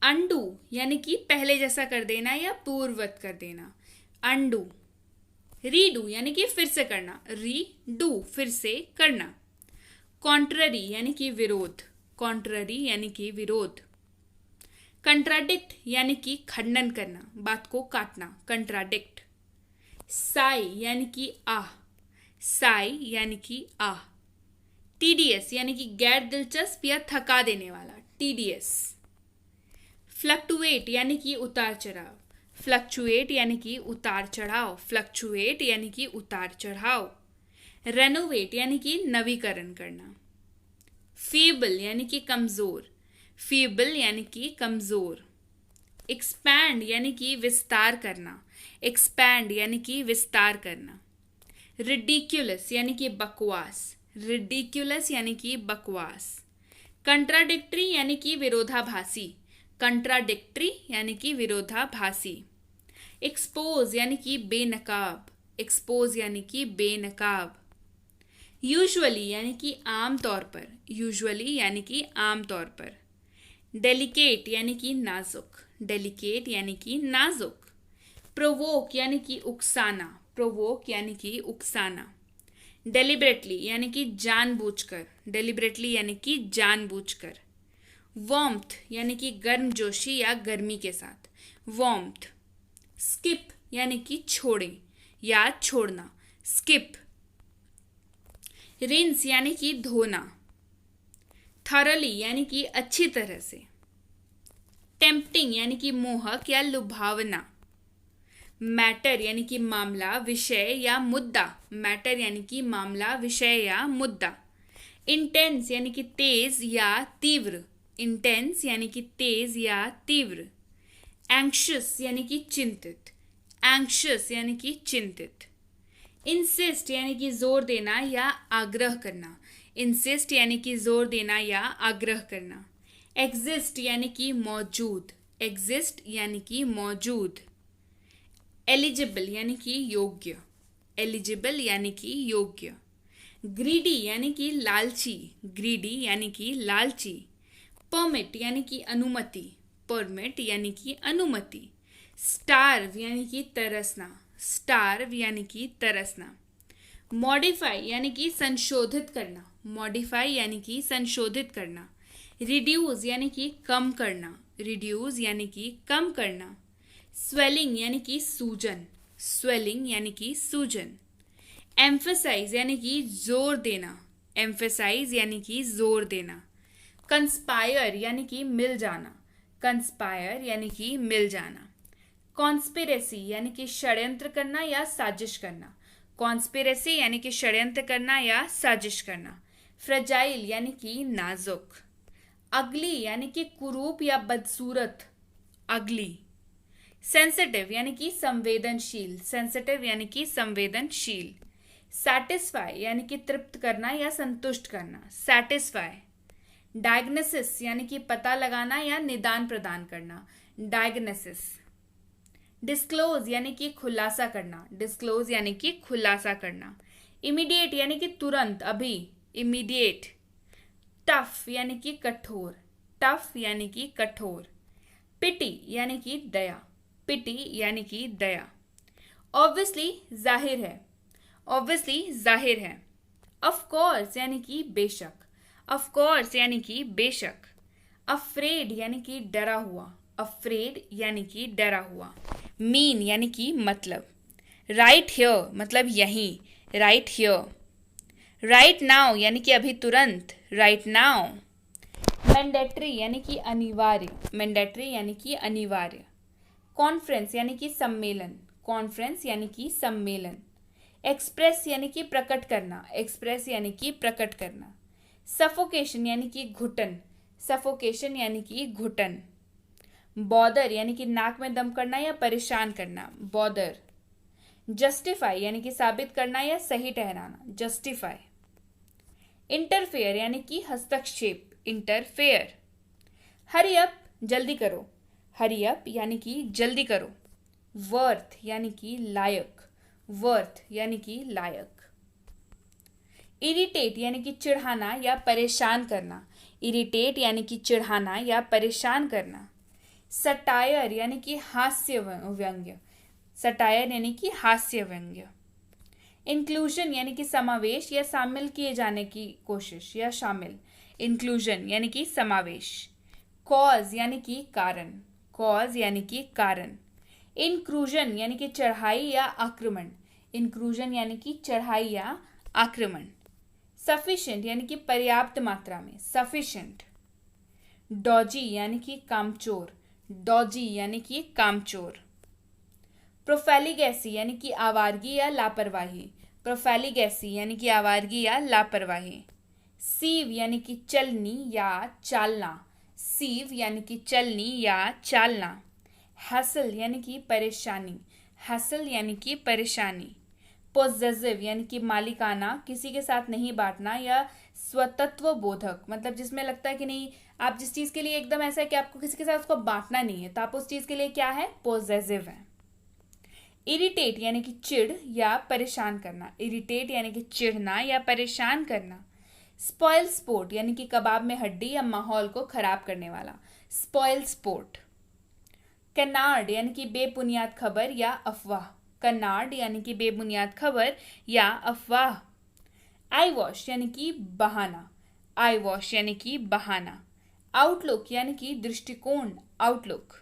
अंडू यानी कि पहले जैसा कर देना या पूर्ववत कर देना, अंडू। रीडू यानी कि फिर से करना, रीडू फिर से करना। कॉन्ट्ररी यानी कि विरोध, कॉन्ट्ररी यानी कि विरोध। कंट्राडिक्ट यानी कि खंडन करना, बात को काटना, कंट्राडिक्ट। साई यानी कि आह, साई यानी कि आह। टीडीएस यानी कि गैर दिलचस्प या थका देने वाला, टीडीएस। फ्लक्टुएट यानी कि उतार चढ़ाव, फ्लक्चुएट यानी कि उतार चढ़ाव, फ्लक्चुएट यानी कि उतार चढ़ाव। रेनोवेट यानी कि नवीकरण करना। फीबल यानी कि कमजोर, फीबल यानी कि कमजोर। एक्सपैंड यानी कि विस्तार करना, एक्सपैंड यानी कि विस्तार करना। रिडिक्युलस यानी कि बकवास, रिडिक्युलस यानी कि बकवास। कंट्राडिक्टरी यानी कि विरोधाभासी, कंट्राडिक्टरी यानी कि विरोधाभासी। एक्सपोज यानी कि बेनकाब, एक्सपोज यानी कि बेनकाब। यूजुअली यानी कि आम तौर पर, यूजुअली यानी कि आम तौर पर। डेलिकेट यानी कि नाजुक, डेलिकेट यानी कि नाजुक। प्रोवोक यानी कि उकसाना, प्रोवोक यानी कि उकसाना। डेलिबरेटली यानी कि जानबूझकर, डेलिबरेटली यानी कि जानबूझकर। वार्मथ यानी कि गर्मजोशी या गर्मी के साथ, वार्मथ। स्किप यानी कि छोड़ें या छोड़ना, स्किप। रिंस यानी कि धोना। थॉरली यानी कि अच्छी तरह से। टेम्पटिंग यानी कि मोहक या लुभावना। मैटर यानी कि मामला, विषय या मुद्दा, मैटर यानी कि मामला, विषय या मुद्दा। इंटेंस यानी कि तेज या तीव्र, इंटेंस यानी कि तेज या तीव्र। एंक्शस यानी कि चिंतित, एंक्शस यानी कि चिंतित। इंसिस्ट यानी कि जोर देना या आग्रह करना, इंसिस्ट यानी कि जोर देना या आग्रह करना। एग्जिस्ट यानी कि मौजूद, एग्जिस्ट यानी कि मौजूद। एलिजिबल यानी कि योग्य, एलिजिबल यानी कि योग्य। ग्रीडी यानी कि लालची, ग्रीडी यानी कि लालची। परमिट यानी कि अनुमति, परमिट यानी कि अनुमति। स्टार्व यानी कि तरसना, स्टार्व यानी कि तरसना। मॉडिफाई यानी कि संशोधित करना, मॉडिफाई यानी कि संशोधित करना। रिड्यूस यानी कि कम करना, रिड्यूस यानी कि कम करना। स्वेलिंग यानी कि सूजन, स्वेलिंग यानी कि सूजन। एम्फेसाइज यानी कि जोर देना, एम्फेसाइज यानी कि जोर देना। कंस्पायर यानी कि मिल जाना, कंस्पायर यानी कि मिल जाना। कॉन्स्पिरेसी यानी कि षड्यंत्र करना या साजिश करना, कॉन्स्पिरेसी यानी कि षड्यंत्र करना या साजिश करना। फ्रेजाइल यानी कि नाजुक। अगली यानी कि कुरूप या बदसूरत, अगली। सेंसिटिव यानी कि संवेदनशील, सेंसिटिव यानी कि संवेदनशील। सैटिस्फाई यानी कि तृप्त करना या संतुष्ट करना, सैटिस्फाई। डायग्नोसिस यानी कि पता लगाना या निदान प्रदान करना, डायग्नोसिस। डिस्क्लोज यानी कि खुलासा करना, डिस्क्लोज यानी कि खुलासा करना। इमीडिएट यानी कि तुरंत, अभी, इमीडिएट। टफ यानी कि कठोर, टफ यानी कि कठोर, पिटी यानी कि दया, पिटी यानी कि दया, ऑब्वियसली जाहिर है, ऑब्वियसली जाहिर है, ऑफ कोर्स यानी कि बेशक, ऑफ कोर्स यानी कि बेशक, अफ्रेड यानी कि डरा हुआ, अफ्रेड यानी कि डरा हुआ, मीन यानी कि मतलब, राइट हियर मतलब यहीं, राइट हियर, राइट नाउ यानी कि अभी तुरंत, राइट नाउ, मैंडेटरी यानी कि अनिवार्य, मैंडेटरी यानी कि अनिवार्य, कॉन्फ्रेंस यानी कि सम्मेलन, कॉन्फ्रेंस यानी कि सम्मेलन, एक्सप्रेस यानी कि प्रकट करना, एक्सप्रेस यानी कि प्रकट करना, सफोकेशन यानी कि घुटन, सफोकेशन यानी कि घुटन, बॉदर यानी कि नाक में दम करना या परेशान करना, बॉदर, जस्टिफाई यानी कि साबित करना या सही ठहराना, जस्टिफाई, इंटरफेयर यानी कि हस्तक्षेप, इंटरफेयर, हरी अप जल्दी करो, हरी अप यानी कि जल्दी करो, वर्थ यानी कि लायक, वर्थ यानी कि लायक, इरिटेट यानी कि चिढ़ाना या परेशान करना, इरिटेट यानी कि चिढ़ाना या परेशान करना, सटायर यानी कि हास्य व्यंग्य, सटायर यानी कि हास्य व्यंग्य, इंक्लूजन यानी कि समावेश या शामिल किए जाने की कोशिश या शामिल, इंक्लूजन यानी कि समावेश, कॉज यानी कि कारण, कॉज यानी कि कारण, इंक्लूजन यानी कि चढ़ाई या आक्रमण, इंक्लूजन यानी कि चढ़ाई या आक्रमण, सफिशिएंट यानी कि पर्याप्त मात्रा में, सफिशिएंट, डॉजी यानी कि कामचोर, डॉजी यानी कि कामचोर, प्रोफेलिगेसी यानी कि आवारगी या लापरवाही, प्रोफेलिगेसी यानी कि आवारगी या लापरवाही, सीव यानी कि चलनी या चालना, सीव यानी कि चलनी या चालना, हैसल यानी कि परेशानी, हैसल यानी कि परेशानी, पोजेसिव यानी कि मालिकाना, किसी के साथ नहीं बांटना या स्वतत्व बोधक, मतलब जिसमें लगता है कि नहीं आप जिस चीज़ के लिए एकदम ऐसा है कि आपको किसी के साथ उसको बांटना नहीं है, तो आप उस चीज़ के लिए क्या है, पोजेसिव है। इरिटेट यानी कि चिढ़ या परेशान करना, इरिटेट यानी कि चिढ़ना या परेशान करना, स्पॉइल स्पोर्ट यानी कि कबाब में हड्डी या माहौल को खराब करने वाला, स्पॉइल स्पोर्ट, कनार्ड यानी कि बेबुनियाद खबर या अफवाह, कनार्ड यानी कि बेबुनियाद खबर या अफवाह, आई वॉश यानी कि बहाना, आई वॉश यानी कि बहाना, आउटलुक यानी कि दृष्टिकोण, आउटलुक,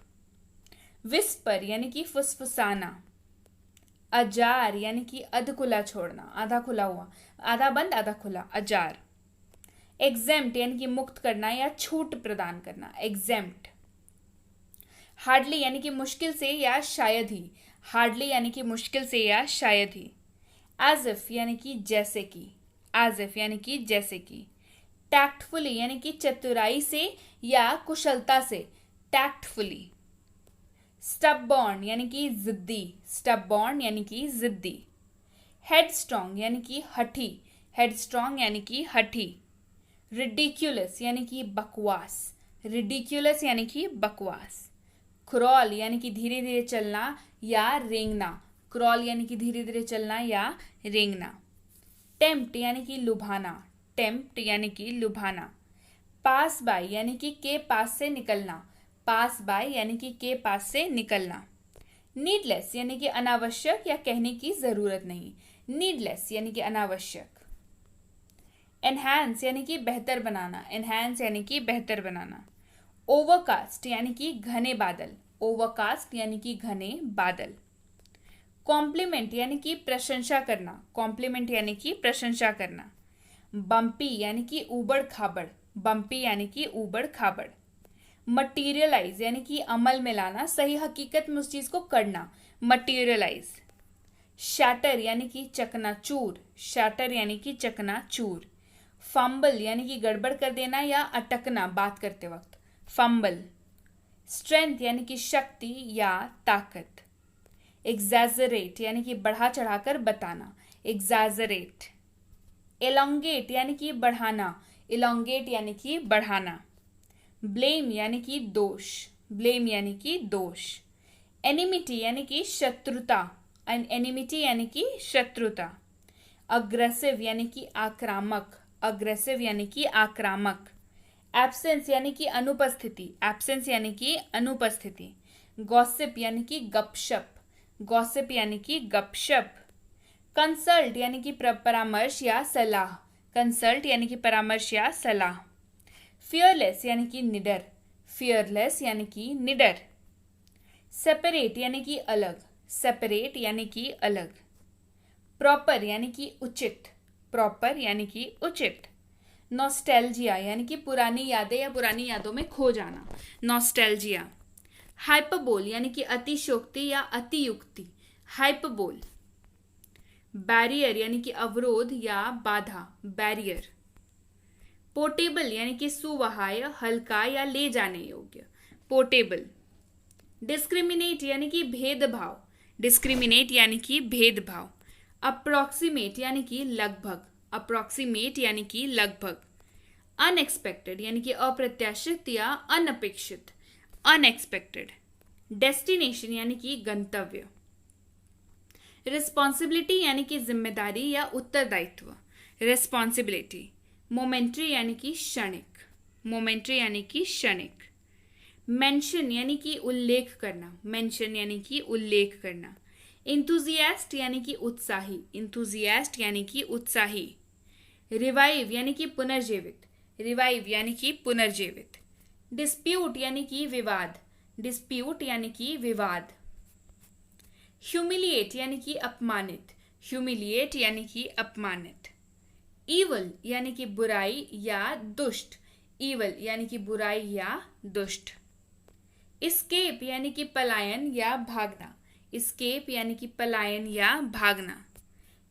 विस्पर यानी कि फुसफुसाना, अजार यानी कि अध खुला छोड़ना, आधा खुला हुआ, आधा बंद आधा खुला, अजार, एग्जेम्प्ट यानी कि मुक्त करना या छूट प्रदान करना, एग्जेम्प्ट, हार्डली यानी कि मुश्किल से या शायद ही, हार्डली यानी कि मुश्किल से या शायद ही, एज इफ यानी कि जैसे कि, एज इफ यानी कि जैसे कि, टैक्टफुली यानी कि चतुराई से या कुशलता से, टैक्टफुली, स्टबबॉर्न यानी कि जिद्दी, स्टबबॉर्न यानी कि जिद्दी, हेडस्ट्रॉन्ग यानी कि हठी, हेडस्ट्रॉन्ग यानी कि हठी, रिडिक्यूलस यानी कि बकवास, रिडिक्यूलस यानी कि बकवास, क्रॉल यानी कि धीरे धीरे चलना या रेंगना, क्रॉल यानी कि धीरे धीरे चलना या रेंगना, टेम्प्ट यानी कि लुभाना, टेम्प्ट यानी कि लुभाना, पास बाय यानी कि के पास से निकलना, पास बाय यानी कि के पास से निकलना, नीडलेस यानी कि अनावश्यक या कहने की जरूरत नहीं, नीडलेस यानी कि अनावश्यक, एनहांस यानी कि बेहतर बनाना, एनहांस यानी कि बेहतर बनाना, ओवरकास्ट यानी कि घने बादल, ओवरकास्ट यानी कि घने बादल, कॉम्प्लीमेंट यानी कि प्रशंसा करना, कॉम्प्लीमेंट यानी कि प्रशंसा करना, बम्पी यानी कि ऊबड़ खाबड़, बम्पी यानी कि ऊबड़ खाबड़, मटीरियलाइज यानी कि अमल में लाना, सही हकीकत में उस चीज को करना, मटीरियलाइज, शैटर यानी कि चकनाचूर, शैटर यानी कि चकनाचूर, फंबल यानी कि गड़बड़ कर देना या अटकना बात करते वक्त, फंबल, स्ट्रेंथ यानी कि शक्ति या ताकत, एग्जैजरेट यानी कि बढ़ा चढ़ाकर बताना, एग्जैजरेट, एलोंगेट यानी कि बढ़ाना, एलोंगेट यानी कि बढ़ाना, ब्लेम यानी कि दोष, ब्लेम यानी कि दोष, एनिमिटी यानी कि शत्रुता, एनिमिटी यानी कि शत्रुता, अग्रेसिव यानी कि आक्रामक, अग्रेसिव यानी कि आक्रामक, एब्सेंस यानी कि अनुपस्थिति, एब्सेंस यानी कि अनुपस्थिति। गॉसिप यानी कि गपशप, गॉसिप यानी कि गपशप। कंसल्ट यानी कि परामर्श या सलाह, कंसल्ट यानी कि परामर्श या सलाह। फियरलेस यानी कि निडर, फियरलेस यानी कि निडर। सेपरेट यानी कि अलग, सेपरेट यानी कि अलग। प्रॉपर यानी कि उचित, प्रॉपर यानी कि उचित। नॉस्टैल्जिया यानी कि पुरानी यादें या पुरानी यादों में खो जाना, नॉस्टैल्जिया। हाइपरबोल यानी कि अतिशयोक्ति या अतियुक्ति, हाइपरबोल। बैरियर यानी कि अवरोध या बाधा, बैरियर। पोर्टेबल यानी कि सुवाह्य, हल्का या ले जाने योग्य, पोर्टेबल। डिस्क्रिमिनेट यानी कि भेदभाव, डिस्क्रिमिनेट यानी कि भेदभाव। अप्रॉक्सीमेट यानी कि लगभग, अप्रॉक्सीमेट यानी कि लगभग। अनएक्सपेक्टेड यानी कि अप्रत्याशित या अनपेक्षित, अनएक्सपेक्टेड। डेस्टिनेशन यानी कि गंतव्य। रिस्पॉन्सिबिलिटी यानी कि जिम्मेदारी या उत्तरदायित्व, रिस्पॉन्सिबिलिटी। मोमेंट्री यानी कि क्षणिक, मोमेंट्री यानी कि क्षणिक। मेंशन यानी कि उल्लेख करना, मेंशन यानी कि उल्लेख करना। इंथुजियास्ट यानी कि उत्साही, इंथुजियास्ट यानी कि उत्साही। रिवाइव यानी कि पुनर्जीवित, रिवाइव यानी कि पुनर्जीवित। डिस्प्यूट यानी कि विवाद, डिस्प्यूट यानी कि विवाद। ह्यूमिलिएट यानी कि अपमानित, ह्यूमिलिएट यानी कि अपमानित। ईवल यानी कि बुराई या दुष्ट, ईवल यानी कि बुराई या दुष्ट। एस्केप यानी कि पलायन या भागना, एस्केप यानी कि पलायन या भागना।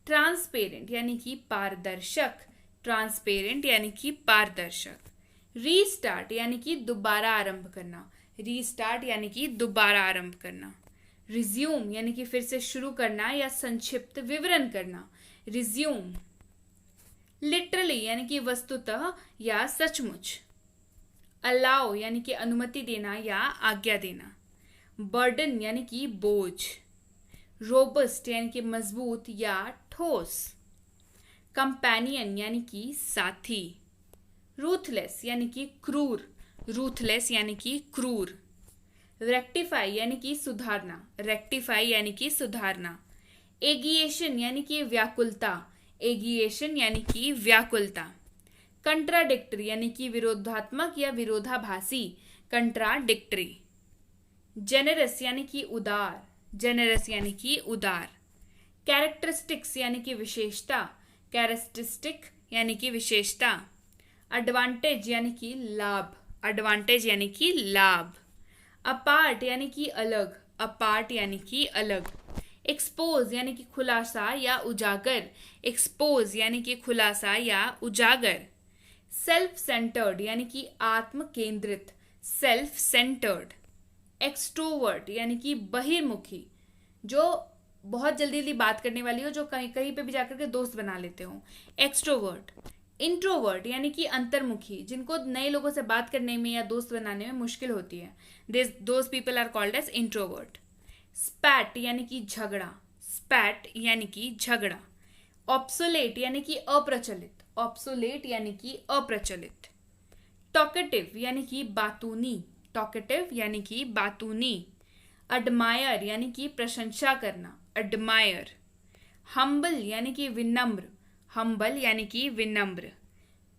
ट्रांसपेरेंट यानी कि पारदर्शक, ट्रांसपेरेंट यानी कि पारदर्शक। रीस्टार्ट यानी कि दोबारा आरंभ करना, रीस्टार्ट यानी कि दोबारा आरंभ करना। रिज्यूम यानी कि फिर से शुरू करना या संक्षिप्त विवरण करना, रिज्यूम। लिटरली यानी कि वस्तुतः या सचमुच। अलाउ यानी कि अनुमति देना या आज्ञा देना। बर्डन यानी कि बोझ। रोबस्ट यानी कि मजबूत या ठोस। कंपेनियन यानी कि साथी। रूथलेस यानी कि क्रूर, रूथलेस यानी कि क्रूर। रेक्टिफाई यानी कि सुधारना, रेक्टिफाई यानी कि सुधारना। एगिएशन यानी कि व्याकुलता, एगिएशन यानी कि व्याकुलता। कंट्राडिक्टरी यानी कि विरोधात्मक या विरोधाभासी, कंट्राडिक्टरी। जेनरस यानी कि उदार, जेनरस यानी कि उदार। कैरेक्टरिस्टिक्स यानी कि विशेषता, कैरेक्टरिस्टिक यानी कि विशेषता। एडवांटेज यानी कि लाभ, एडवांटेज यानी कि लाभ। अपार्ट यानी कि अलग, अपार्ट यानी कि अलग। एक्सपोज यानी कि खुलासा या उजागर, एक्सपोज यानी कि खुलासा या उजागर। सेल्फ सेंटर्ड यानी कि आत्म केंद्रित, सेल्फ सेंटर्ड। एक्सट्रोवर्ट यानी कि बहिर्मुखी, जो बहुत जल्दी जल्दी बात करने वाली हो, जो कहीं कहीं पे भी जाकर के दोस्त बना लेते हो, एक्सट्रोवर्ट। इंट्रोवर्ट यानी कि अंतर्मुखी, जिनको नए लोगों से बात करने में या दोस्त बनाने में मुश्किल होती है, those people are called as introvert. Spat यानी कि झगड़ा, स्पैट यानी कि झगड़ा। ऑब्सोलेट यानी कि अप्रचलित, ऑब्सोलेट यानी कि अप्रचलित। टॉकेटिव यानी कि बातूनी, टॉकेटिव यानी कि बातूनी। एडमायर यानी कि प्रशंसा करना, एडमायर। हम्बल यानी कि विनम्र, हम्बल यानी कि विनम्र।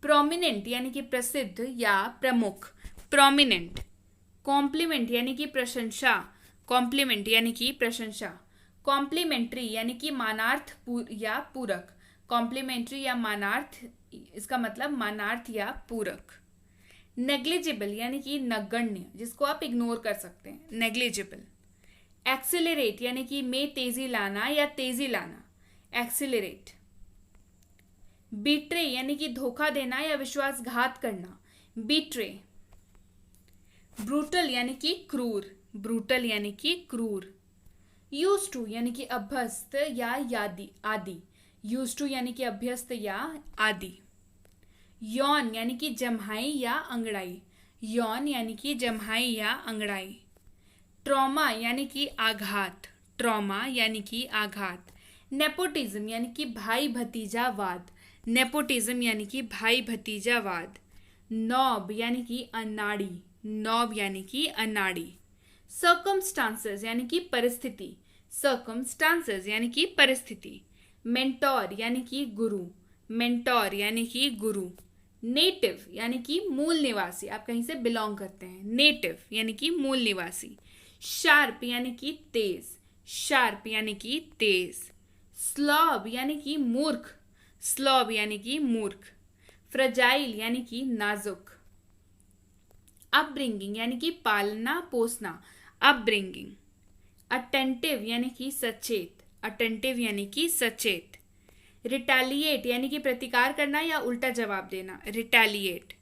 प्रोमिनेंट यानी कि प्रसिद्ध या प्रमुख, प्रोमिनेंट। कॉम्प्लीमेंट यानी कि प्रशंसा, कॉम्प्लीमेंट यानी कि प्रशंसा। कॉम्प्लीमेंट्री यानी कि मानार्थ या पूरक, कॉम्प्लीमेंट्री या मानार्थ, इसका मतलब मानार्थ या पूरक। नेग्लिजिबल यानी कि नगण्य, जिसको आप इग्नोर कर सकते हैं, नेग्लिजिबल। एक्सिलरेट यानी कि में तेजी लाना या तेजी लाना, एक्सिलरेट। बीट्रे यानी कि धोखा देना या विश्वासघात करना, बीट्रे। ब्रूटल यानी कि क्रूर, ब्रूटल यानी कि क्रूर। यूज टू यानी कि अभ्यस्त या आदि, यूज टू यानी कि अभ्यस्त या आदि। यौन यानी कि जम्हाई या अंगड़ाई, यौन यानी कि जम्हाई या अंगड़ाई। ट्रॉमा यानी कि आघात, ट्रॉमा यानी कि आघात। नेपोटिज्म यानी कि भाई भतीजावाद, नेपोटिज्म यानी कि भाई भतीजावाद। नॉब यानी कि अनाड़ी, नॉब यानी कि अनाड़ी। सर्कमस्टांसेस यानी कि परिस्थिति, सर्कमस्टांसेस यानी कि परिस्थिति। मेंटोर यानी कि गुरु, मेंटोर यानी कि गुरु। नेटिव यानी कि मूल निवासी, आप कहीं से बिलोंग करते हैं, नेटिव यानी कि मूल निवासी। शार्प यानी कि तेज, शार्प यानी कि तेज। स्लॉब यानी कि मूर्ख, स्लॉब यानी कि मूर्ख। फ्रजाइल यानी कि नाजुक। अपब्रिंगिंग यानी कि पालना पोसना, अपब्रिंगिंग। अटेंटिव यानी कि सचेत, अटेंटिव यानी कि सचेत। रिटेलिएट यानी कि प्रतिकार करना या उल्टा जवाब देना, रिटेलिएट।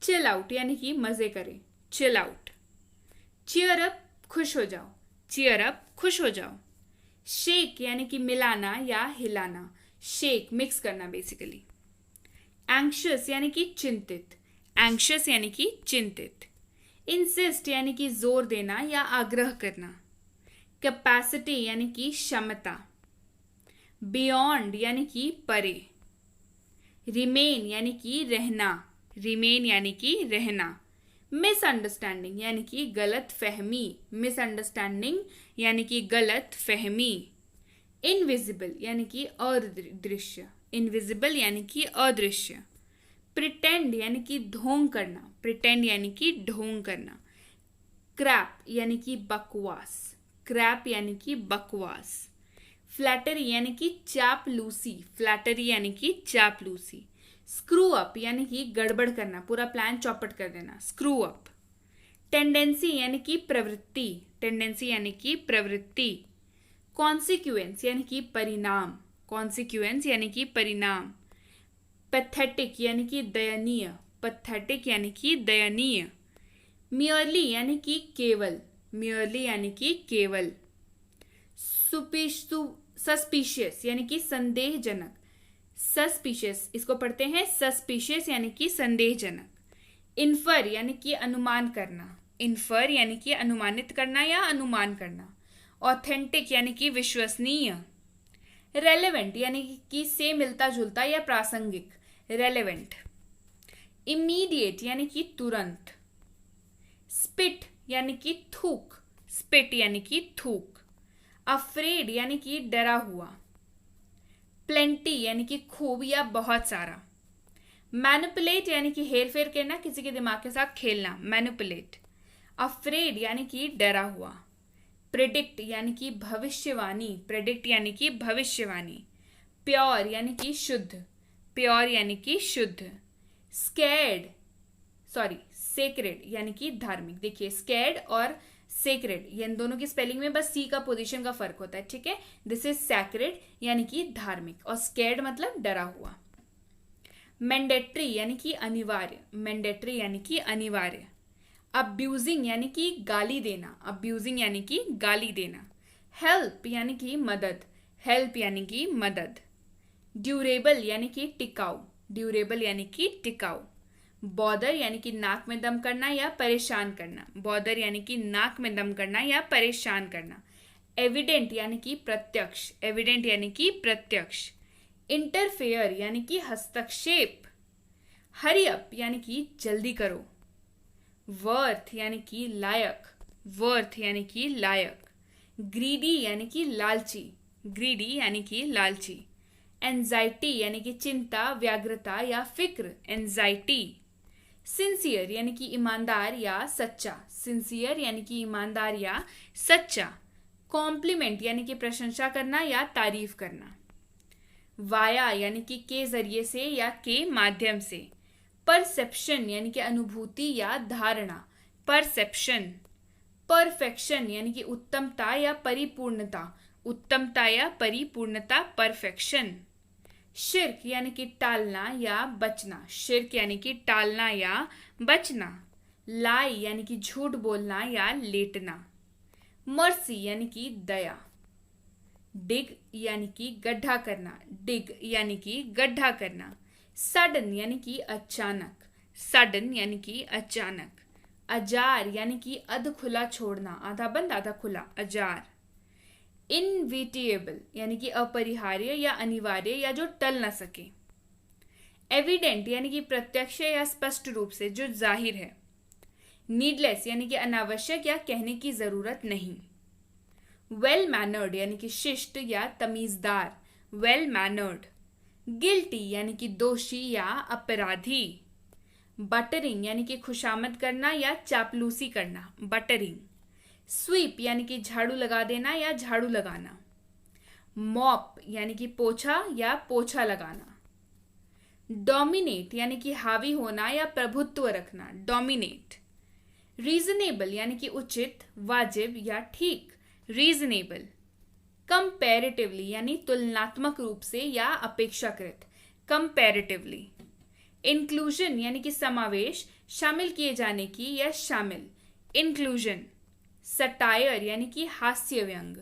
चिल आउट यानी कि मजे करें, चिल आउट। चीयर अप खुश हो जाओ, चीयर अप खुश हो जाओ। शेक यानी कि मिलाना या हिलाना, शेक मिक्स करना बेसिकली। एंग्शियस यानी कि चिंतित, एंग्शियस यानी कि चिंतित। इंसिस्ट यानी कि जोर देना या आग्रह करना। कैपेसिटी यानी कि क्षमता। बियॉन्ड यानी कि परे। रिमेन यानी कि रहना, रिमेन यानी कि रहना। मिसअंडरस्टैंडिंग यानी कि गलत फहमी, मिसअंडरस्टैंडिंग यानी कि गलत फहमी। इनविजिबल यानी कि अदृश्य, इनविजिबल यानी कि अदृश्य। प्रिटेंड यानी कि ढोंग करना, प्रिटेंड यानी कि ढोंग करना। क्रैप यानी कि बकवास, क्रैप यानी कि बकवास। फ्लैटरी यानी कि चापलूसी, फ्लैटरी यानी कि चापलूसी। स्क्रू अप यानी कि गड़बड़ करना, पूरा प्लान चौपट कर देना, स्क्रू अप। टेंडेंसी यानी कि प्रवृत्ति, टेंडेंसी यानी कि प्रवृत्ति। कॉन्सिक्वेंस यानी कि परिणाम, कॉन्सिक्वेंस यानी कि परिणाम। पैथेटिक यानी कि दयनीय, पैथेटिक यानी कि दयनीय। मियरली यानी कि केवल, मियरली यानी कि केवल। सस्पिशियस यानी कि संदेहजनक, सस्पिशियस इसको पढ़ते हैं सस्पिशियस यानी कि संदेहजनक। इन्फर यानी कि अनुमान करना, इन्फर यानी कि अनुमानित करना या अनुमान करना। ऑथेंटिक यानी कि विश्वसनीय। रेलेवेंट यानी कि से मिलता जुलता या प्रासंगिक, रेलेवेंट। इमीडिएट यानी कि तुरंत। स्पिट यानी कि थूक, स्पिट यानी कि थूक। अफ्रेड यानी कि डरा हुआ। प्लेंटी यानी कि खूब या बहुत सारा। मैनिपुलेट यानी कि हेर फेर करना, किसी के दिमाग के साथ खेलना, मैनिपुलेट। अफ्रेड यानी कि डरा हुआ। प्रेडिक्ट यानी कि भविष्यवाणी, प्रेडिक्ट यानी कि भविष्यवाणी। प्योर यानी कि शुद्ध, प्योर यानी कि शुद्ध। स्कैर्ड सेक्रेड यानी कि धार्मिक। देखिए स्कैर्ड और सेक्रेड ये इन दोनों की स्पेलिंग में बस सी का पोजीशन का फर्क होता है, ठीक है। दिस इज सैक्रेड यानी कि धार्मिक और स्कैर्ड मतलब डरा हुआ। मैंडेटरी यानी कि अनिवार्य, मैंडेटरी यानी कि अनिवार्य। अब्यूजिंग यानी कि गाली देना, अब्यूजिंग यानी कि गाली देना। हेल्प यानी कि मदद, हेल्प यानी कि मदद। ड्यूरेबल यानी कि टिकाऊ, ड्यूरेबल यानी कि टिकाऊ। बॉदर यानी कि नाक में दम करना या परेशान करना, बॉदर यानी कि नाक में दम करना या परेशान करना। एविडेंट यानी कि प्रत्यक्ष, एविडेंट यानी कि प्रत्यक्ष। इंटरफेयर यानी कि हस्तक्षेप। हरी अप यानी कि जल्दी करो। वर्थ यानी कि लायक, वर्थ यानी कि लायक। ग्रीडी यानी कि लालची, ग्रीडी यानी कि लालची। एंजाइटी यानी कि चिंता, व्याग्रता या फिक्र, एंजाइटी। सिंसियर यानी कि ईमानदार या सच्चा, सिंसियर यानी कि ईमानदार या सच्चा। कॉम्प्लीमेंट यानी कि प्रशंसा करना या तारीफ करना। वाया यानी कि के जरिए से या के माध्यम से। परसेप्शन यानी कि अनुभूति या धारणा, परसेप्शन। परफेक्शन यानी कि उत्तमता या परिपूर्णता, उत्तमता या परिपूर्णता, परफेक्शन। शिर्क यानी कि टालना या बचना, शिर्क यानी कि टालना या बचना। लाई यानी कि झूठ बोलना या लेटना। मर्सी यानी कि दया। डिग यानी कि गड्ढा करना, डिग यानी कि गड्ढा करना। सडन यानी कि अचानक, सडन यानी कि अचानक। अजार यानी कि अध खुला छोड़ना, आधा बंद आधा खुला, अजार। इनविटेबल यानी कि अपरिहार्य या अनिवार्य या जो टल न सके। एविडेंट यानी कि प्रत्यक्ष या स्पष्ट रूप से, जो जाहिर है। नीडलेस यानी कि अनावश्यक या कहने की जरूरत नहीं। वेल मैनर्ड यानी कि शिष्ट या तमीजदार, वेल मैनर्ड। गिल्टी यानी कि दोषी या अपराधी। बटरिंग यानी कि खुशामद करना या चापलूसी करना, बटरिंग। स्वीप यानी कि झाड़ू लगा देना या झाड़ू लगाना। मॉप यानी कि पोछा या पोछा लगाना। डोमिनेट यानी कि हावी होना या प्रभुत्व रखना, डोमिनेट। रीजनेबल यानी कि उचित, वाजिब या ठीक, रीजनेबल। कंपैरेटिवली यानी तुलनात्मक रूप से या अपेक्षाकृत, कंपैरेटिवली। इंक्लूजन यानी कि समावेश, शामिल किए जाने की या शामिल, इंक्लूजन। सटायर यानी कि हास्य व्यंग,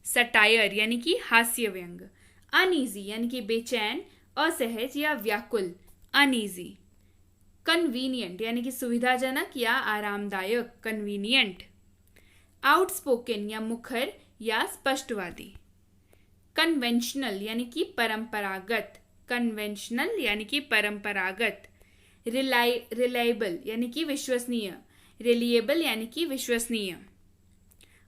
सटायर यानी कि हास्य व्यंग। अनईजी यानी कि बेचैन, असहज या व्याकुल, अनईजी। कन्वीनियंट यानी कि सुविधाजनक या आरामदायक, कन्वीनियंट। आउटस्पोकन या मुखर या स्पष्टवादी। कन्वेंशनल यानी कि परंपरागत, कन्वेंशनल यानी कि परंपरागत। रिलायबल यानी कि विश्वसनीय, रिलिएबल यानी कि विश्वसनीय।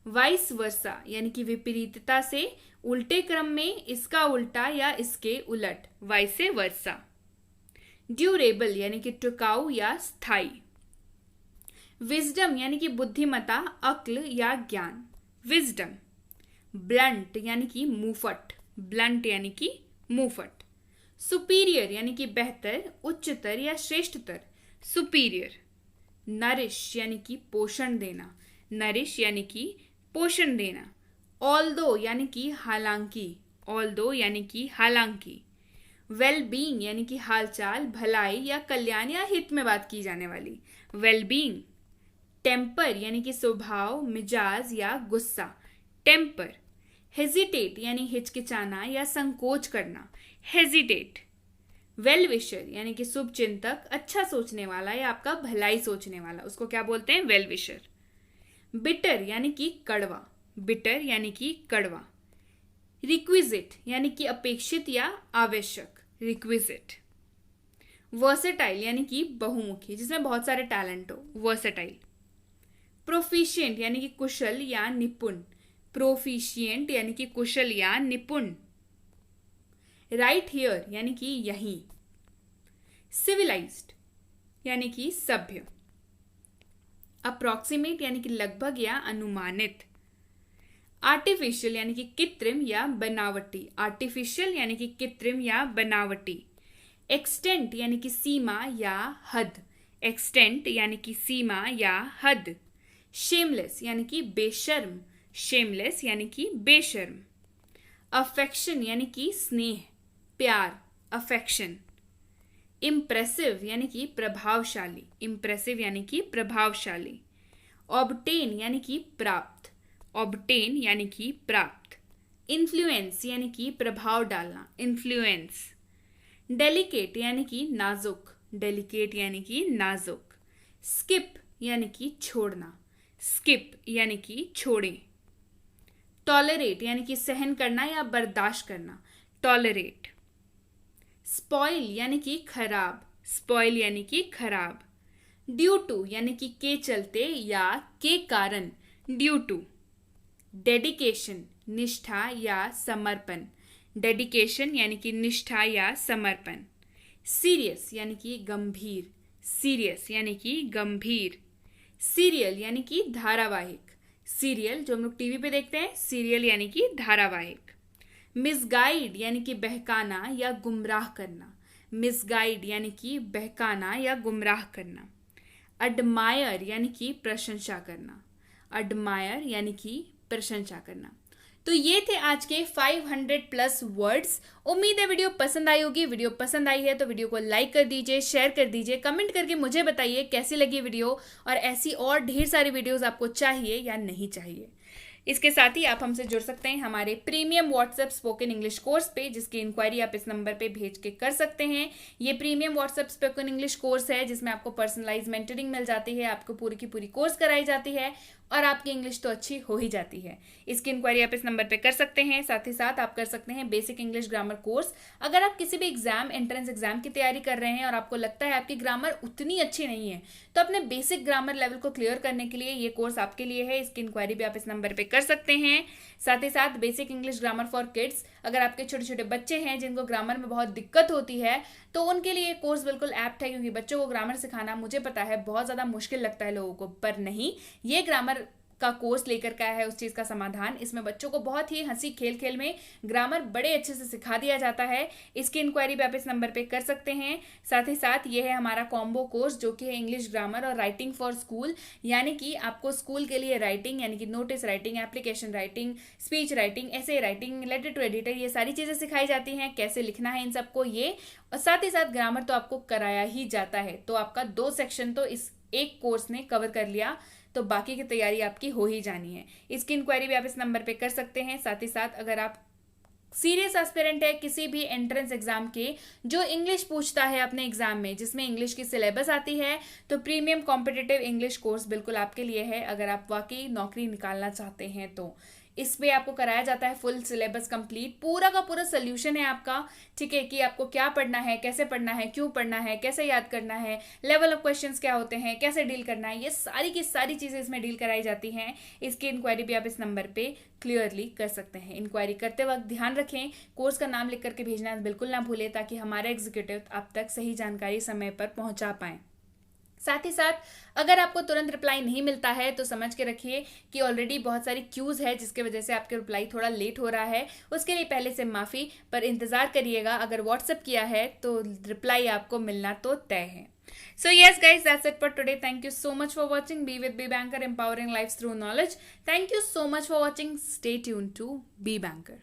वाइस वर्सा यानी कि विपरीतता से, उल्टे क्रम में, इसका उल्टा या इसके उलट, वाइस वर्सा। ड्यूरेबल यानी कि टिकाऊ या स्थायी। विजडम यानी कि बुद्धिमता, अक्ल या ज्ञान, विजडम। ब्लंट यानी कि मुंहफट, ब्लंट यानी कि मुंहफट। सुपीरियर यानी कि बेहतर, उच्चतर या श्रेष्ठतर, सुपीरियर। नरिश यानी कि पोषण देना, नरिश यानी कि पोषण देना। ऑल्दो यानी कि हालांकि, ऑल्दो यानी कि हालांकि। वेल बीइंग यानी कि हालचाल, भलाई या कल्याण या हित में बात की जाने वाली, वेल बीइंग। टेम्पर यानी कि स्वभाव, मिजाज या गुस्सा, टेम्पर। हेजिटेट यानी हिचकिचाना या संकोच करना, हेजिटेट। वेल विशर यानी कि शुभ चिंतक, अच्छा सोचने वाला या आपका भलाई सोचने वाला, उसको क्या बोलते हैं, वेल विशर। बिटर यानी कि कड़वा, बिटर यानी कि कड़वा। रिक्विजिट यानी कि अपेक्षित या आवश्यक, रिक्विजिट। वर्सेटाइल यानी कि बहुमुखी, जिसमें बहुत सारे टैलेंट हो, वर्सेटाइल। प्रोफिशिएंट यानी कि कुशल या निपुण, प्रोफिशिएंट यानी कि कुशल या निपुण। राइट हियर यानी कि यहीं। सिविलाइज्ड यानी कि सभ्य। अप्रॉक्सीमेट यानी कि लगभग या अनुमानित। आर्टिफिशियल यानी कि कृत्रिम या बनावटी, आर्टिफिशियल यानी कि कृत्रिम या बनावटी। एक्सटेंट यानी कि सीमा या हद, एक्सटेंट यानी कि सीमा या हद। शेमलेस यानी कि बेशर्म, शेमलेस यानी कि बेशर्म। अफेक्शन यानी कि स्नेह, प्यार, अफेक्शन। इम्प्रेसिव यानी कि प्रभावशाली, इम्प्रेसिव यानी कि प्रभावशाली। ऑब्टेन यानी कि प्राप्त, ऑब्टेन यानी कि प्राप्त। इन्फ्लुएंस यानी कि प्रभाव डालना, इन्फ्लुएंस। डेलिकेट यानी कि नाजुक, डेलिकेट यानी कि नाजुक। स्किप यानी कि छोड़ना, स्किप यानी कि छोड़ें। टॉलरेट यानी कि सहन करना या बर्दाश्त करना, टॉलरेट। स्पॉइल यानी कि खराब, स्पॉइल यानी कि खराब। ड्यू टू यानी कि के चलते या के कारण, ड्यू टू। डेडिकेशन निष्ठा या समर्पण, डेडिकेशन यानी कि निष्ठा या समर्पण। सीरियस यानी कि गंभीर, सीरियस यानी कि गंभीर। सीरियल यानी कि धारावाहिक, सीरियल जो हम लोग टीवी पे देखते हैं, सीरियल यानी कि धारावाहिक। मिसगाइड यानी कि बहकाना या गुमराह करना, मिसगाइड यानी कि बहकाना या गुमराह करना। एडमायर यानी कि प्रशंसा करना, एडमायर यानी कि प्रशंसा करना। तो ये थे आज के 500+ वर्ड्स। उम्मीद है वीडियो पसंद आई होगी। वीडियो पसंद आई है तो वीडियो को लाइक कर दीजिए, शेयर कर दीजिए, कमेंट करके मुझे बताइए कैसी लगी वीडियो और ऐसी और ढेर सारी वीडियोस आपको चाहिए या नहीं चाहिए। इसके साथ ही आप हमसे जुड़ सकते हैं हमारे premium WhatsApp spoken English course पे, जिसकी इंक्वायरी आप इस नंबर पे भेज के कर सकते हैं। ये premium WhatsApp spoken English course है जिसमें आपको पर्सनलाइज मेंटरिंग मिल जाती है, आपको पूरी की पूरी कोर्स कराई जाती है और आपकी इंग्लिश तो अच्छी हो ही जाती है। इसकी इंक्वायरी आप इस नंबर पे कर सकते हैं। साथ ही साथ आप कर सकते हैं बेसिक इंग्लिश ग्रामर कोर्स। अगर आप किसी भी एग्जाम, एंट्रेंस एग्जाम की तैयारी कर रहे हैं और आपको लगता है आपकी ग्रामर उतनी अच्छी नहीं है, तो अपने बेसिक ग्रामर लेवल को क्लियर करने के लिए ये कोर्स आपके लिए है। इसकी इंक्वायरी भी आप इस नंबर पे कर सकते हैं। साथ ही साथ basic English grammar for kids, अगर आपके छोटे छोटे बच्चे हैं जिनको ग्रामर में बहुत दिक्कत होती है, तो उनके लिए कोर्स बिल्कुल एप्ट है, क्योंकि बच्चों को ग्रामर सिखाना मुझे पता है बहुत ज़्यादा मुश्किल लगता है लोगों को, पर नहीं, ये ग्रामर का कोर्स लेकर के आया है उस चीज़ का समाधान। इसमें बच्चों को बहुत ही हंसी खेल खेल में ग्रामर बड़े अच्छे से सिखा दिया जाता है। इसकी इंक्वायरी भी आप इस नंबर पे कर सकते हैं। साथ ही साथ ये है हमारा कॉम्बो कोर्स, जो कि है इंग्लिश ग्रामर और राइटिंग फॉर स्कूल, यानी कि आपको स्कूल के लिए राइटिंग, यानी कि notice writing, application writing, speech writing, ऐसे राइटिंग, लेटर टू एडिटर, ये सारी चीज़ें सिखाई जाती हैं, कैसे लिखना है इन सबको ये, और साथ ही साथ ग्रामर तो आपको कराया ही जाता है। तो आपका 2 सेक्शन तो इस एक कोर्स ने कवर कर लिया, तो बाकी की तैयारी आपकी हो ही जानी है। इसकी इंक्वायरी भी आप इस नंबर पे कर सकते हैं। साथ ही साथ अगर आप सीरियस एस्पिरेंट है किसी भी एंट्रेंस एग्जाम के, जो इंग्लिश पूछता है अपने एग्जाम में, जिसमें इंग्लिश की सिलेबस आती है, तो प्रीमियम कॉम्पिटिटिव इंग्लिश कोर्स बिल्कुल आपके लिए है, अगर आप वाकई नौकरी निकालना चाहते हैं तो। इस पे आपको कराया जाता है फुल सिलेबस कंप्लीट, पूरा का पूरा सोल्यूशन है आपका, ठीक है, कि आपको क्या पढ़ना है, कैसे पढ़ना है, क्यों पढ़ना है, कैसे याद करना है, लेवल ऑफ क्वेश्चंस क्या होते हैं, कैसे डील करना है, ये सारी की सारी चीज़ें इसमें डील कराई जाती हैं। इसकी इंक्वायरी भी आप इस नंबर पे क्लियरली कर सकते हैं। इंक्वायरी करते वक्त ध्यान रखें, कोर्स का नाम लिख करके भेजना बिल्कुल ना भूलें, ताकि हमारे एग्जीक्यूटिव आप तक सही जानकारी समय पर पहुंचा पाएं। साथ ही साथ अगर आपको तुरंत रिप्लाई नहीं मिलता है, तो समझ के रखिए कि ऑलरेडी बहुत सारी क्यूज़ है, जिसके वजह से आपके रिप्लाई थोड़ा लेट हो रहा है। उसके लिए पहले से माफ़ी, पर इंतज़ार करिएगा, अगर व्हाट्सएप किया है तो रिप्लाई आपको मिलना तो तय है। So yes guys, that's it for today. Thank you so much for watching. Be with Be Banker, empowering lives through knowledge. Thank you so much for watching. Stay tuned to Be Banker.